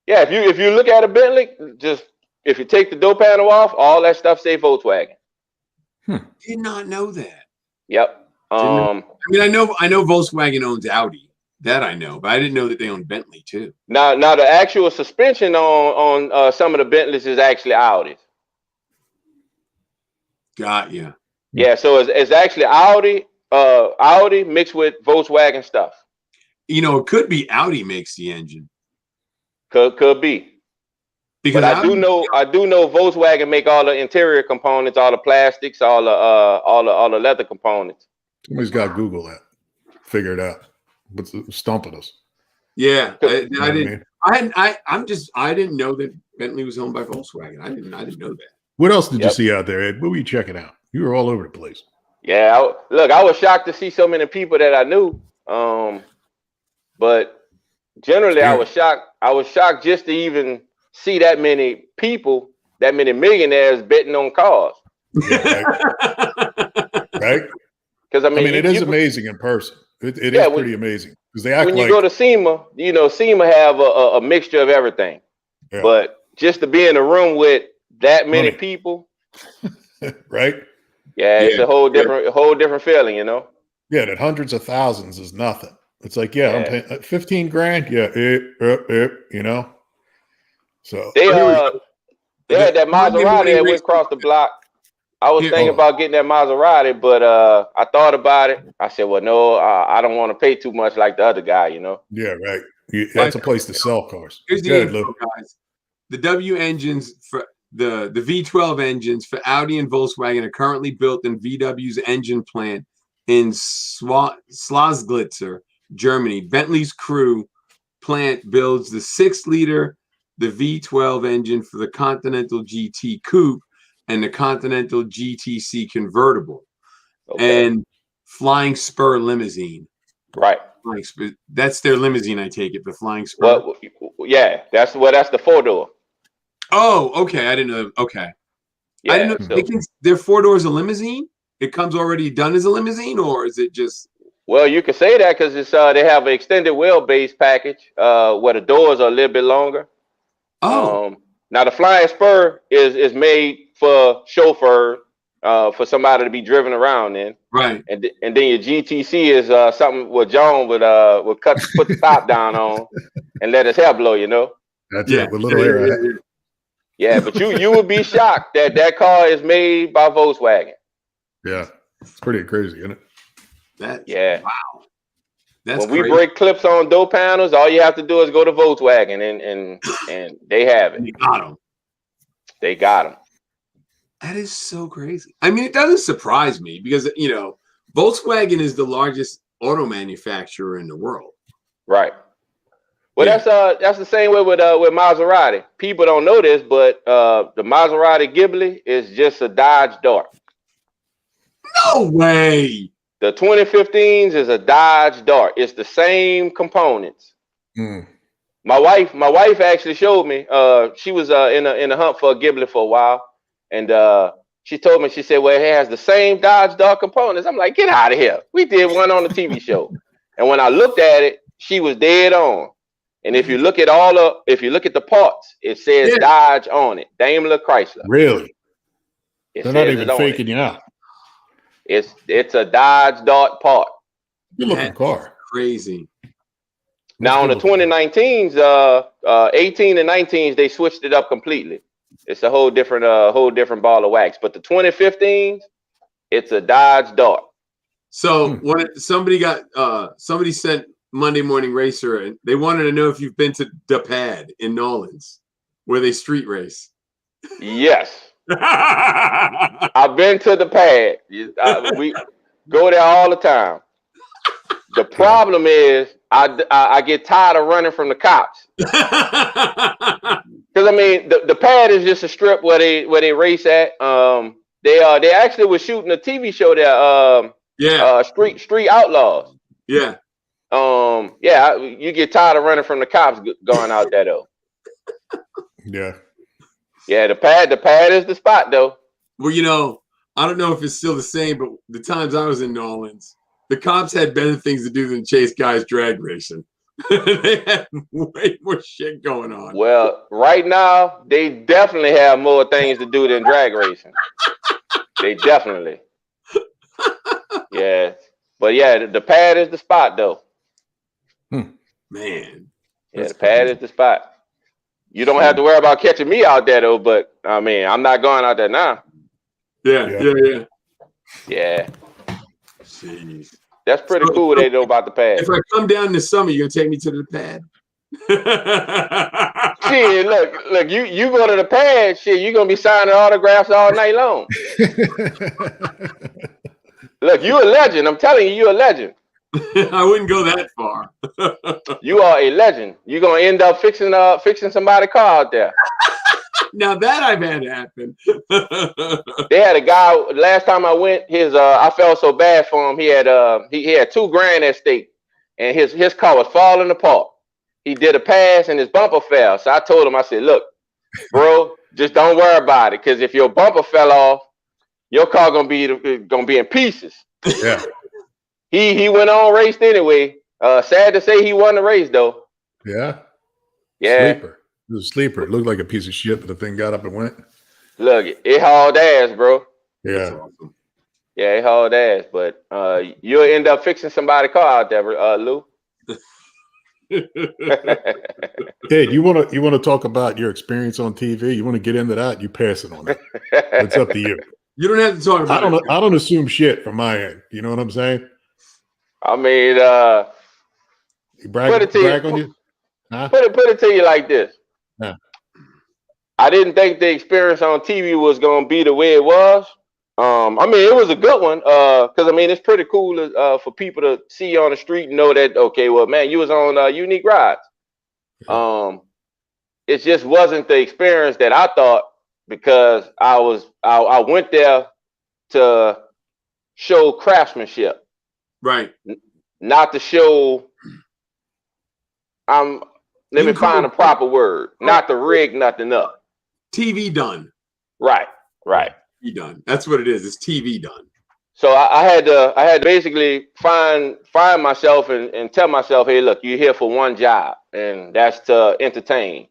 Yeah, if you look at a Bentley, just if you take the door panel off, all that stuff say Volkswagen. Did not know that. Yep. I mean, I know Volkswagen owns Audi. That I know, but I didn't know that they own Bentley too. Now the actual suspension on some of the Bentleys is actually Audi's. Got you. Yeah, so it's actually Audi mixed with Volkswagen stuff. You know, it could be Audi makes the engine. Could be. Because but I do know Volkswagen make all the interior components, all the plastics, all the leather components. Somebody's got to Google that, figure it out. What's stumping us? Yeah, I didn't. I didn't know that Bentley was owned by Volkswagen. I didn't know that. What else did you see out there, Ed? What were you checking out? You were all over the place. Yeah, I was shocked to see so many people that I knew. But generally, I was shocked. I was shocked just to even see that many people, that many millionaires betting on cars. Yeah, right? Because I mean, it is amazing in person. It is pretty amazing because they act when you go to SEMA, SEMA have a mixture of everything. Yeah. But just to be in a room with that many people, right? Yeah, it's a whole different feeling, Yeah, that hundreds of thousands is nothing. It's like, I'm paying $15,000. Yeah, So they had that Maserati that went across the block. I was thinking about getting that Maserati, but I thought about it. I said, well, no, I don't want to pay too much like the other guy, Yeah, right. That's a place to sell cars. Here's the info, guys. The W engines for the V12 engines for Audi and Volkswagen are currently built in VW's engine plant in Schlosglitzer, Germany. Bentley's Crew plant builds the 6-liter, the V12 engine for the Continental GT Coupe and the Continental GTC convertible, and Flying Spur limousine. Right. That's their limousine, I take it. The Flying Spur. Well, yeah, that's the 4-door. Oh, okay. I didn't know. Okay. Yeah, I didn't know. Their 4-doors a limousine. It comes already done as a limousine, or is it just? Well, you can say that because it's they have an extended wheelbase package where the doors are a little bit longer. Oh. Now the Flying Spur is made for chauffeur, for somebody to be driven around in. Right. And then your GTC is something where John would put the top down on and let his hair blow, That's it, with little air. Yeah, but you would be shocked that car is made by Volkswagen. Yeah, it's pretty crazy, isn't it? Wow. That's when we break clips on door panels, all you have to do is go to Volkswagen and they have it. They got them. That is so crazy. I mean, it doesn't surprise me because Volkswagen is the largest auto manufacturer in the world. Right. Well, that's the same way with Maserati. People don't know this, but the Maserati Ghibli is just a Dodge Dart. No way. The 2015s is a Dodge Dart. It's the same components. Mm. My wife actually showed me. She was in a hunt for a Ghibli for a while, and she told me, she said, "Well, it has the same Dodge Dart components." I'm like, "Get out of here! We did one on the TV show." And when I looked at it, she was dead on. And if you look at the parts, it says Dodge on it, Daimler Chrysler. Really? They're not even faking you out. It's a Dodge Dart part. Good looking car. Crazy. Now on the 2019s, 18 and 19s, they switched it up completely. It's a whole different ball of wax. But the 2015s, it's a Dodge Dart. So somebody sent Monday Morning Racer, and they wanted to know if you've been to the Pad in Nolans, where they street race. Yes. I've been to the Pad. We go there all the time. The problem is I get tired of running from the cops. Because I mean the Pad is just a strip where they race at. They actually were shooting a TV show there. Street Outlaws. Yeah. You get tired of running from the cops going out there though. Yeah. Yeah, the pad is the spot though. Well, I don't know if it's still the same, but the times I was in Nolans, the cops had better things to do than chase guys drag racing. They had way more shit going on. Well, right now, they definitely have more things to do than drag racing. They definitely. Yeah. But yeah, the pad is the spot though. Man. Yeah, the pad is the spot. You don't have to worry about catching me out there though, but I mean, I'm not going out there now. Yeah. Yeah. Jeez. That's pretty cool what they know about the pad. If I come down in the summer, you're gonna take me to the Pad? Shit, look, you go to the Pad, shit, you're gonna be signing autographs all night long. Look, you a legend. I'm telling you, you're a legend. I wouldn't go that far. You are a legend. You're gonna end up fixing somebody's car out there. Now that I've had happen. They had a guy last time I went. I felt so bad for him. He had $2,000 at stake, and his car was falling apart. He did a pass and his bumper fell. So I told him, I said, "Look, bro, just don't worry about it, because if your bumper fell off, your car gonna be in pieces." Yeah. He went on, raced anyway. Sad to say, he won the race though. Yeah. Yeah. Sleeper. It was a sleeper. It looked like a piece of shit, but the thing got up and went. Look, it hauled ass, bro. Yeah. Awesome. Yeah, it hauled ass, but you'll end up fixing somebody's car out there, Lou. Ed, you want to talk about your experience on TV? You want to get into that? You pass it on it. It's up to you. You don't have to talk about I don't assume shit from my end. You know what I'm saying? I mean, brag on you? Huh? Put it to you like this. Yeah. I didn't think the experience on TV was gonna be the way it was. I mean, it was a good one. Because I mean, it's pretty cool for people to see you on the street and know that, okay, well, man, you was on Unique Rides. It just wasn't the experience that I thought, because I went there to show craftsmanship. Right. Not to show. Let me find a proper word. Not to rig nothing up. TV done. Right. TV done. That's what it is. It's TV done. So I had to basically find myself and tell myself, hey, look, you're here for one job, and that's to entertain.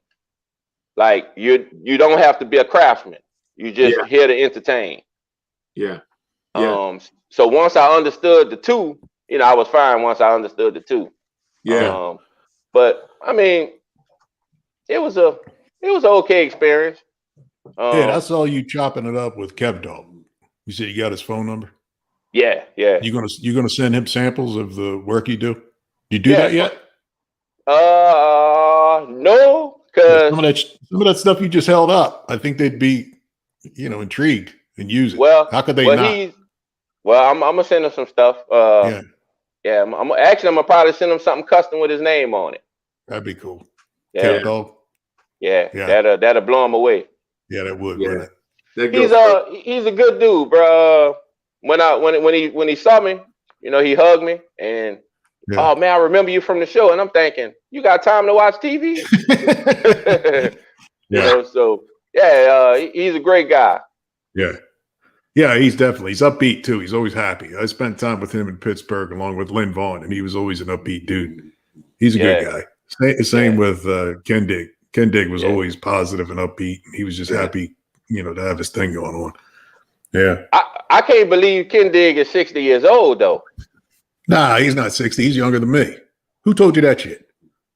Like you don't have to be a craftsman. You just here to entertain. Yeah. So once I understood the two, I was fine once I understood the two. Yeah. But I mean, it was an okay experience. I saw you chopping it up with Kev Dog. You said you got his phone number? Yeah. You gonna send him samples of the work you do? You do that yet? No, because some of that stuff you just held up, I think they'd be, intrigued and use it. Well, how could they not? I'm gonna send him some stuff. I'm gonna probably send him something custom with his name on it. That'd be cool. Yeah. Kill a dog. Yeah. Yeah. That'll blow him away. Yeah, that would, Yeah. wouldn't it? He's a good dude, bro. When he saw me, he hugged me and oh man, I remember you from the show, and I'm thinking, you got time to watch TV? So he's a great guy. Yeah. Yeah, he's upbeat too. He's always happy. I spent time with him in Pittsburgh along with Lynn Vaughn, and he was always an upbeat dude. He's a good guy. Same with Ken Digg. Ken Digg was always positive and upbeat. He was just happy, to have his thing going on. Yeah. I can't believe Ken Digg is 60 years old, though. Nah, he's not 60. He's younger than me. Who told you that shit?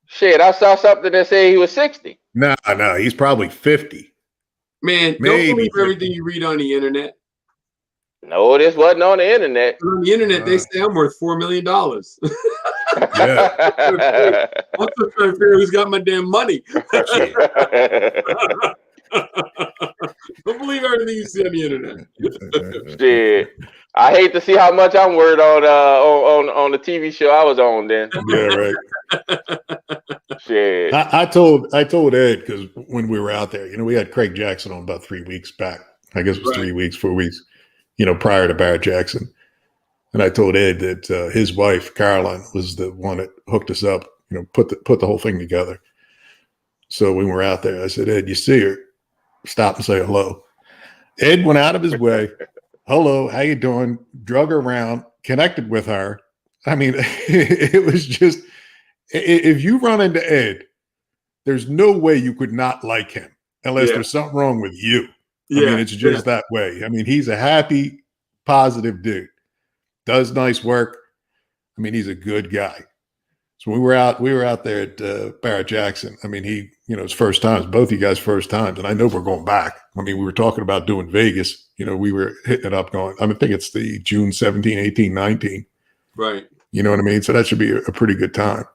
Shit, I saw something that said he was 60. Nah, he's probably 50. Man, Maybe don't believe 50. everything you read on the internet. No, this wasn't on the internet. On the internet, they say I'm worth $4 million. Yeah. I'm still trying to figure out who's got my damn money. Don't believe everything you see on the internet. Shit, I hate to see how much I'm worth on the TV show I was on then. Yeah, right. Shit. I told Ed, because when we were out there, we had Craig Jackson on about 3 weeks back. I guess it was 3 weeks, 4 weeks, prior to Barrett-Jackson. And I told Ed that his wife, Caroline, was the one that hooked us up, put the whole thing together. So when we were out there, I said, Ed, you see her, stop and say hello. Ed went out of his way. Hello, how you doing? Drug her around, connected with her. I mean, it was just, if you run into Ed, there's no way you could not like him unless there's something wrong with you. I mean, it's just that way. I mean, he's a happy, positive dude. Does nice work. I mean, he's a good guy. So we were out there at Barrett-Jackson. I mean, his first times, both of you guys' first times. And I know we're going back. I mean, we were talking about doing Vegas. We were hitting it up going, I think it's the June 17, 18, 19. Right. You know what I mean? So that should be a pretty good time.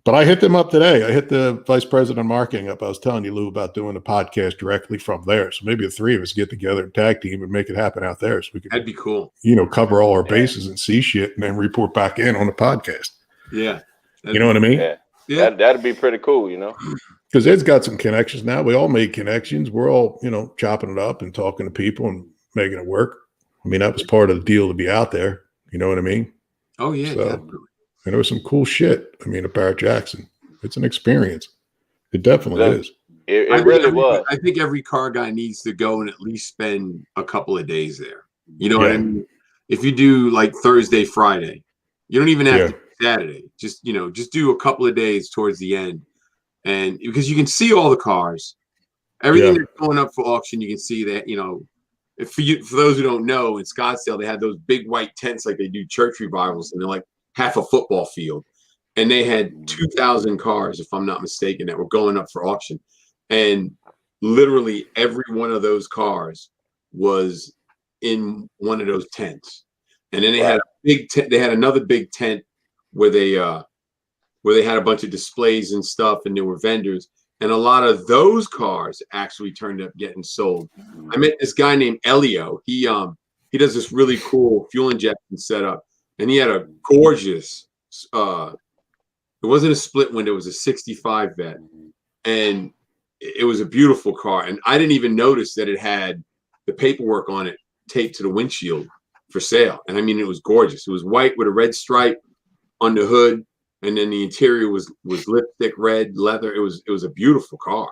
But I hit them up today. I hit the vice president of marketing up. I was telling you, Lou, about doing a podcast directly from there. So maybe the three of us get together and tag team and make it happen out there. So we could, that'd be cool. Cover all our bases and see shit and then report back in on the podcast. Yeah. You know what I mean? Yeah. That'd be pretty cool, Because Ed's got some connections now. We all made connections. We're all, chopping it up and talking to people and making it work. I mean, that was part of the deal to be out there. You know what I mean? Oh, yeah. So, definitely. and there was some cool shit. I mean, at Barrett-Jackson. It's an experience. It definitely is. It really was. I think every car guy needs to go and at least spend a couple of days there. You know what I mean? If you do like Thursday, Friday, you don't even have to do Saturday. Just do a couple of days towards the end. And because you can see all the cars, everything that's going up for auction, you can see that, for those who don't know, in Scottsdale, they had those big white tents like they do church revivals, and they're like half a football field. And they had 2,000 cars, if I'm not mistaken, that were going up for auction. And literally every one of those cars was in one of those tents. And then they had a big tent. They had another big tent where they had a bunch of displays and stuff, and there were vendors. And a lot of those cars actually turned up getting sold. I met this guy named Elio. He does this really cool fuel injection setup, and he had a gorgeous. It wasn't a split window; it was a '65 Vet, and it was a beautiful car. And I didn't even notice that it had the paperwork on it taped to the windshield for sale. And I mean, it was gorgeous. It was white with a red stripe on the hood, and then the interior was lipstick red leather. It was a beautiful car,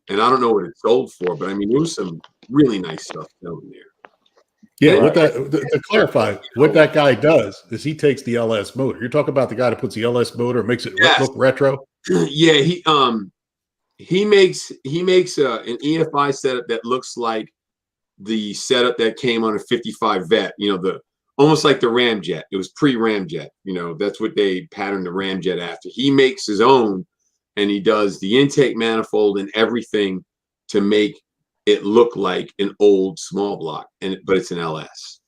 and I don't know what it sold for, but I mean, there was some really nice stuff down there. Yeah, to clarify, what that guy does is he takes the LS motor. You're talking about the guy that puts the LS motor and makes it look retro. Yeah, he makes an EFI setup that looks like the setup that came on a 55 Vet. Almost like the Ramjet. It was pre-Ramjet. That's what they patterned the Ramjet after. He makes his own, and he does the intake manifold and everything to make it look like an old small block, but it's an LS.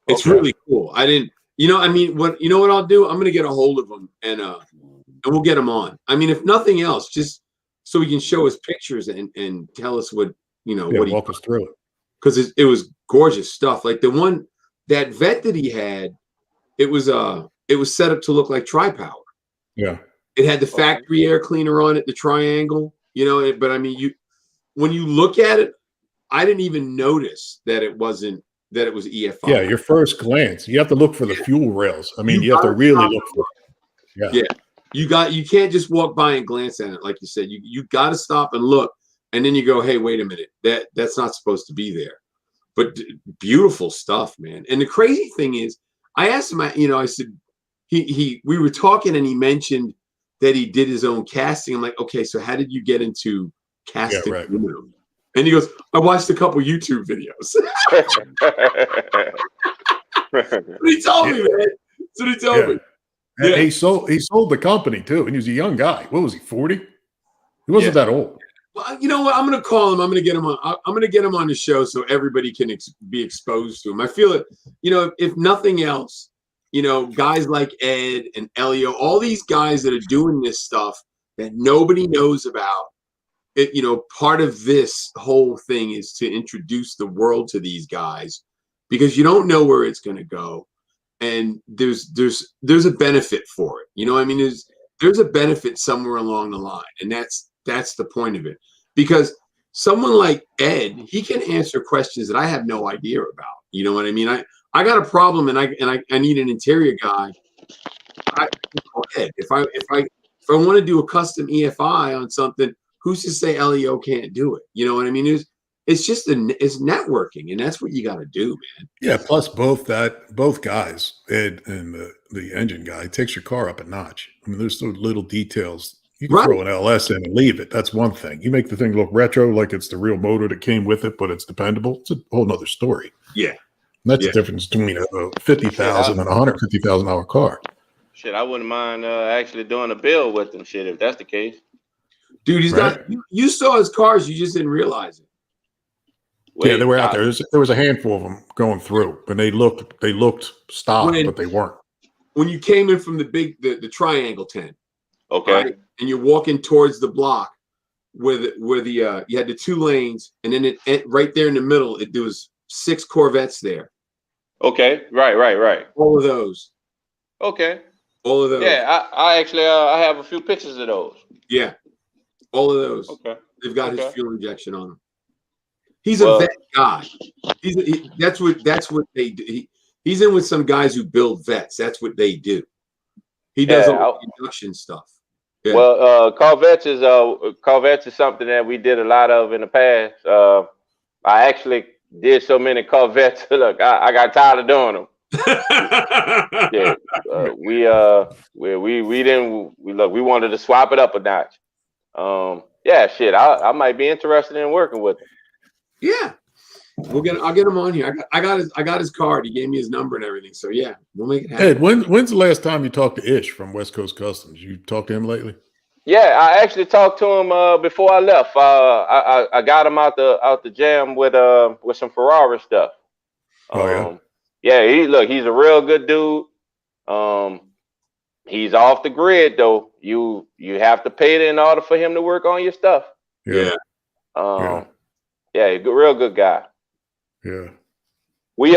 It's really cool. What I'll do? I'm gonna get a hold of him and we'll get him on. I mean, if nothing else, just so he can show us pictures and tell us what what he walk us through it. Because it was gorgeous stuff. Like that Vet that he had, it was set up to look like Tri-Power. Yeah. It had the factory air cleaner on it, the triangle, but I mean, when you look at it, I didn't even notice that it was EFI. Yeah, your first glance, you have to look for the fuel rails. I mean, you have to really look for it. Yeah. You can't just walk by and glance at it, like you said. You got to stop and look, and then you go, hey, wait a minute, that's not supposed to be there. But beautiful stuff, man. And the crazy thing is, I asked him, I said, we were talking, and he mentioned that he did his own casting. I'm like, okay, so how did you get into casting? Yeah, right. And he goes, I watched a couple YouTube videos. He told me, man. That's what he told me. And he sold the company too, and he was a young guy. What was he, 40? He wasn't that old. Well, you know what? I'm going to call him. I'm going to get him on. I'm going to get him on the show so everybody can be exposed to him. I feel it. If nothing else, guys like Ed and Elio, all these guys that are doing this stuff that nobody knows about. Part of this whole thing is to introduce the world to these guys, because you don't know where it's going to go, and there's a benefit for it. I mean, there's a benefit somewhere along the line, and that's the point of it. Because someone like Ed, he can answer questions that I have no idea about. You know what I mean? I got a problem, and I need an interior guy. Ed, if I want to do a custom EFI on something, who's to say Elio can't do it? You know what I mean? It's just it's networking, and that's what you got to do, man. Yeah. Plus, both guys, Ed and the engine guy, takes your car up a notch. I mean, there's those little details. You can throw an LS in and leave it. That's one thing. You make the thing look retro, like it's the real motor that came with it, but it's dependable. It's a whole nother story. Yeah. And that's the difference between a $50,000 and a $150,000 car. Shit, I wouldn't mind actually doing a build with them. Shit, if that's the case. Dude, he's got. You saw his cars. You just didn't realize it. Yeah, they were out there. There was a handful of them going through, and they looked stock, but they weren't. When you came in from the triangle tent, okay, right, and you're walking towards the block where the you had the 2 lanes, and then right there in the middle, there was 6 Corvettes there. Okay, right. All of those. Okay. All of those. Yeah, I actually I have a few pictures of those. Yeah, all of those. Okay. They've got his fuel injection on them. He's a vet guy. That's what they do. He's in with some guys who build vets. That's what they do. He does all the induction stuff. Yeah. Well, Corvettes is something that we did a lot of in the past. I actually did so many Corvettes. Look, I got tired of doing them. Yeah, we wanted to swap it up a notch. Yeah, shit, I might be interested in working with him. Yeah, I'll get him on here. I got his card. He gave me his number and everything. So yeah, we'll make it happen. Ed, when's the last time you talked to Ish from West Coast Customs? You talked to him lately? Yeah, I actually talked to him before I left. I got him out the jam with some Ferrari stuff. Yeah, he's a real good dude. He's off the grid though. You have to pay it in order for him to work on your stuff. Yeah. Yeah, real good guy. Yeah. We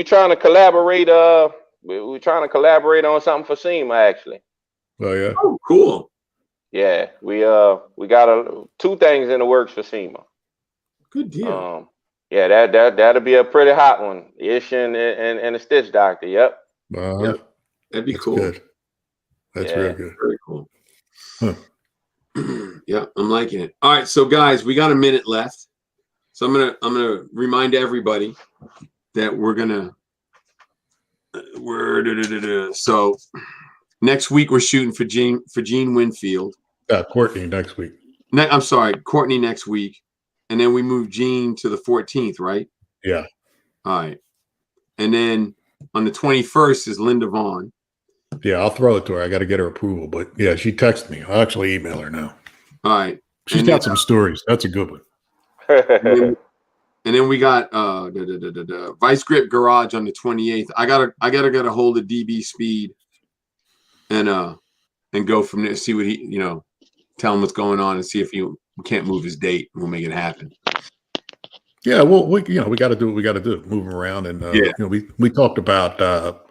trying to collaborate. We're trying to collaborate on something for SEMA actually. Oh yeah. Oh, cool. Yeah, we got 2 things in the works for SEMA. Good deal. Yeah, that'll be a pretty hot one. Ish and the Stitch Doctor. Yep. Yep. That'd be cool. Good. That's real good. Very cool. Huh. Yeah, I'm liking it. All right, so guys, we got a minute left. So I'm gonna remind everybody that so next week we're shooting for Gene Winfield. Courtney next week. I'm sorry, Courtney next week. And then we move Gene to the 14th, right? Yeah. All right. And then on the 21st is Linda Vaughn. Yeah, I'll throw it to her. I got to get her approval. But yeah, she texted me. I'll actually email her now. All right. She's got some stories. That's a good one. And then we got Vice Grip Garage on the 28th. I gotta get a hold of DB Speed and go from there, see what he, tell him what's going on and see if we can't move his date. We'll make it happen. Yeah, well, we got to do what we got to do. Move him around, and we talked about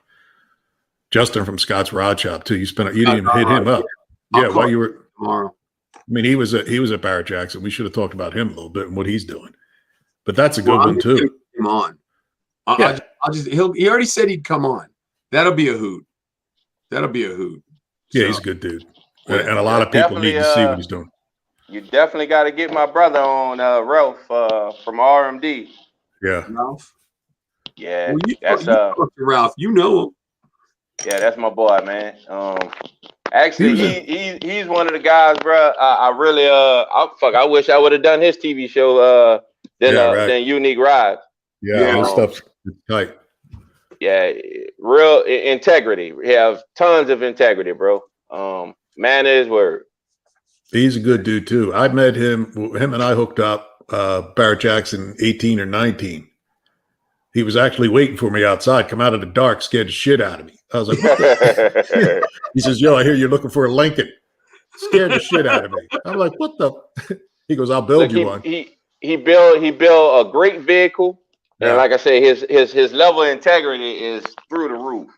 Justin from Scott's Rod Shop too. You didn't even hit him up. Yeah, while you were tomorrow. I mean, he was at Barrett-Jackson. We should have talked about him a little bit and what he's doing. But that's a good one too. Come on. Yeah. He already said he'd come on. That'll be a hoot. That'll be a hoot. Yeah, he's a good dude. And a lot of people need to see what he's doing. You definitely got to get my brother on, Ralph from RMD. Yeah. Ralph? Yeah. Well, that's you talk to Ralph. You know him. Yeah, that's my boy, man. Actually, he's one of the guys, bro. I really I wish I would have done his TV show than Unique Rides. Yeah, his stuff's tight. Yeah, real integrity. We have tons of integrity, bro. Man is word. He's a good dude too. I met him. Him and I hooked up. Barrett-Jackson 18 or 19. He was actually waiting for me outside. Come out of the dark, scared the shit out of me. I was like, he says, "Yo, I hear you're looking for a Lincoln." Scared the shit out of me. I'm like, "What the?" He goes, "I'll build you one." He built a great vehicle, and like I say, his level of integrity is through the roof.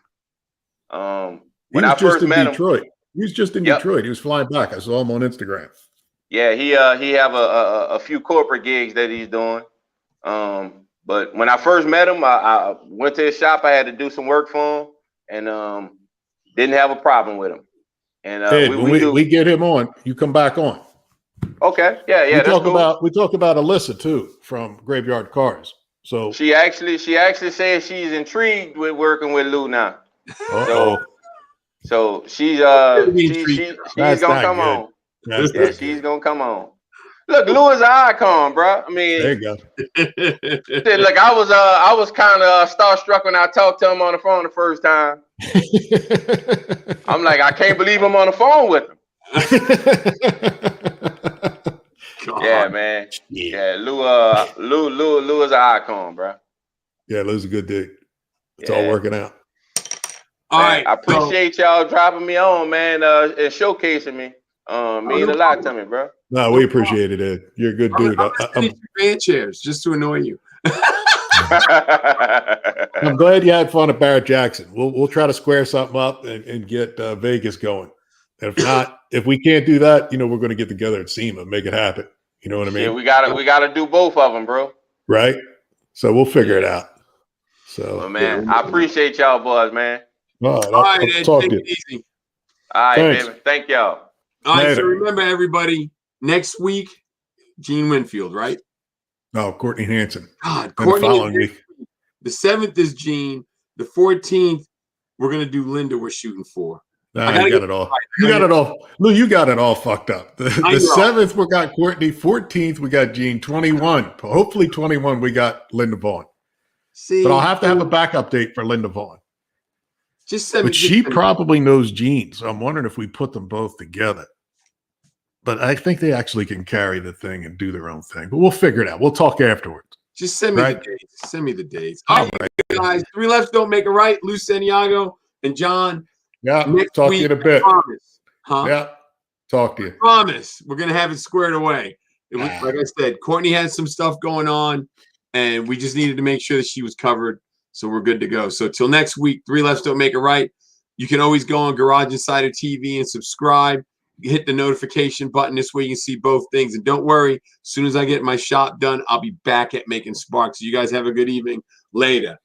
When I first met him, he was just in Detroit. He was flying back. I saw him on Instagram. Yeah, he have a few corporate gigs that he's doing. But when I first met him, I went to his shop. I had to do some work for him, and didn't have a problem with him. And Ed, we get him on, you come back on. Okay, yeah. We talk about Alyssa too from Graveyard Cars. So she actually says she's intrigued with working with Lou now. So she's gonna come on. Yeah, she's gonna come on. Look, Lou is an icon, bro. I mean, there you go. Look, I was kind of starstruck when I talked to him on the phone the first time. I'm like, I can't believe I'm on the phone with him. Yeah, man. Yeah, Lou is an icon, bro. Yeah, Lou's a good dude. It's all working out. All right, I appreciate y'all dropping me on, man, and showcasing me. Mean a lot to me, bro. No, we appreciate it, Ed. You're a good dude. I'm fan chairs just to annoy you. I'm glad you had fun at Barrett-Jackson. We'll try to square something up and get Vegas going. If not, if we can't do that, we're going to get together at SEMA and make it happen. You know what I mean? Yeah, we gotta do both of them, bro. Right. So we'll figure it out. So, well, man, I appreciate y'all, boys, man. All right, Ed, take it easy. All right, thanks. Baby. Thank y'all. All right, so remember, everybody, next week, Gene Winfield, right? No, Courtney Hanson. God, Courtney. The 7th is Gene. The 14th, we're going to do Linda. We're shooting for. Nah, you got it all. You got it all. Lou, you got it all fucked up. The 7th, we got Courtney. 14th, we got Gene. 21. Hopefully 21, we got Linda Vaughn. See, but I'll have to have a backup date for Linda Vaughn. But she probably knows Gene, so I'm wondering if we put them both together. But I think they actually can carry the thing and do their own thing. But we'll figure it out. We'll talk afterwards. Just send me the dates. Send me the dates. All right, guys. 3 lefts don't make a right. Lou, Santiago, and John. Yeah, talk to you in a bit. Huh? Yeah, talk to you. Promise. We're going to have it squared away. Like I said, Courtney had some stuff going on, and we just needed to make sure that she was covered. So we're good to go. So till next week, 3 lefts don't make a right. You can always go on Garage Insider TV and subscribe. Hit the notification button. This way you can see both things. And don't worry, as soon as I get my shop done, I'll be back at making sparks. So you guys have a good evening. Later.